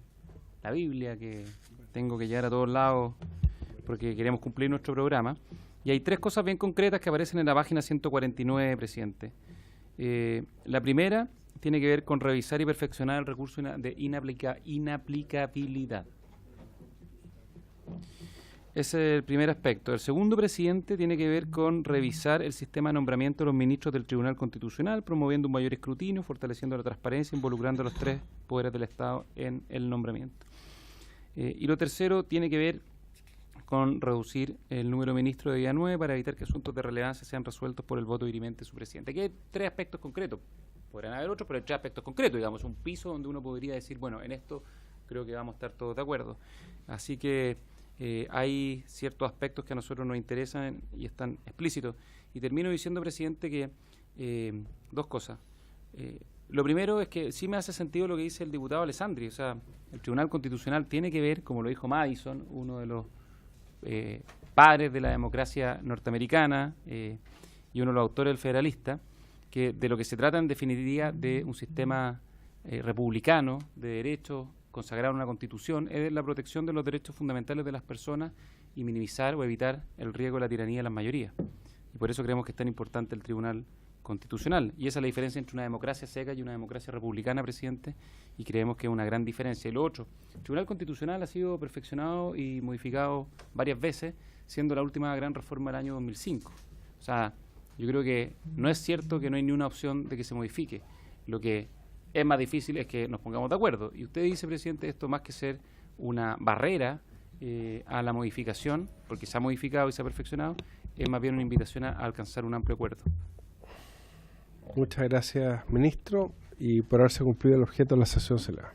S6: la Biblia que tengo que llevar a todos lados porque queremos cumplir nuestro programa, y hay 3 cosas bien concretas que aparecen en la página 149, presidente. La primera tiene que ver con revisar y perfeccionar el recurso de inaplicabilidad. Ese es el primer aspecto. El segundo, presidente, tiene que ver con revisar el sistema de nombramiento de los ministros del Tribunal Constitucional, promoviendo un mayor escrutinio, fortaleciendo la transparencia, involucrando a los 3 poderes del Estado en el nombramiento. Y lo tercero tiene que ver con reducir el número de ministros de día 9 para evitar que asuntos de relevancia sean resueltos por el voto dirimente de su presidente. Aquí hay 3 aspectos concretos. Podrán haber otros, pero hay 3 aspectos concretos, digamos, un piso donde uno podría decir, bueno, en esto creo que vamos a estar todos de acuerdo. Así que hay ciertos aspectos que a nosotros nos interesan y están explícitos. Y termino diciendo, presidente, que 2 cosas. Lo primero es que sí me hace sentido lo que dice el diputado Alessandri. O sea, el Tribunal Constitucional tiene que ver, como lo dijo Madison, uno de los padres de la democracia norteamericana y uno de los autores del Federalista, que de lo que se trata en definitiva de un sistema republicano de derechos consagrado en una constitución, es la protección de los derechos fundamentales de las personas y minimizar o evitar el riesgo de la tiranía de las mayorías. Y por eso creemos que es tan importante el Tribunal Constitucional. Y esa es la diferencia entre una democracia seca y una democracia republicana, presidente, y creemos que es una gran diferencia. Y lo otro, el Tribunal Constitucional ha sido perfeccionado y modificado varias veces, siendo la última gran reforma del año 2005. O sea, yo creo que no es cierto que no hay ni una opción de que se modifique. Lo que es más difícil es que nos pongamos de acuerdo. Y usted dice, presidente, esto más que ser una barrera a la modificación, porque se ha modificado y se ha perfeccionado, es más bien una invitación a alcanzar un amplio acuerdo.
S1: Muchas gracias, ministro, y por haberse cumplido el objeto de la sesión se le da.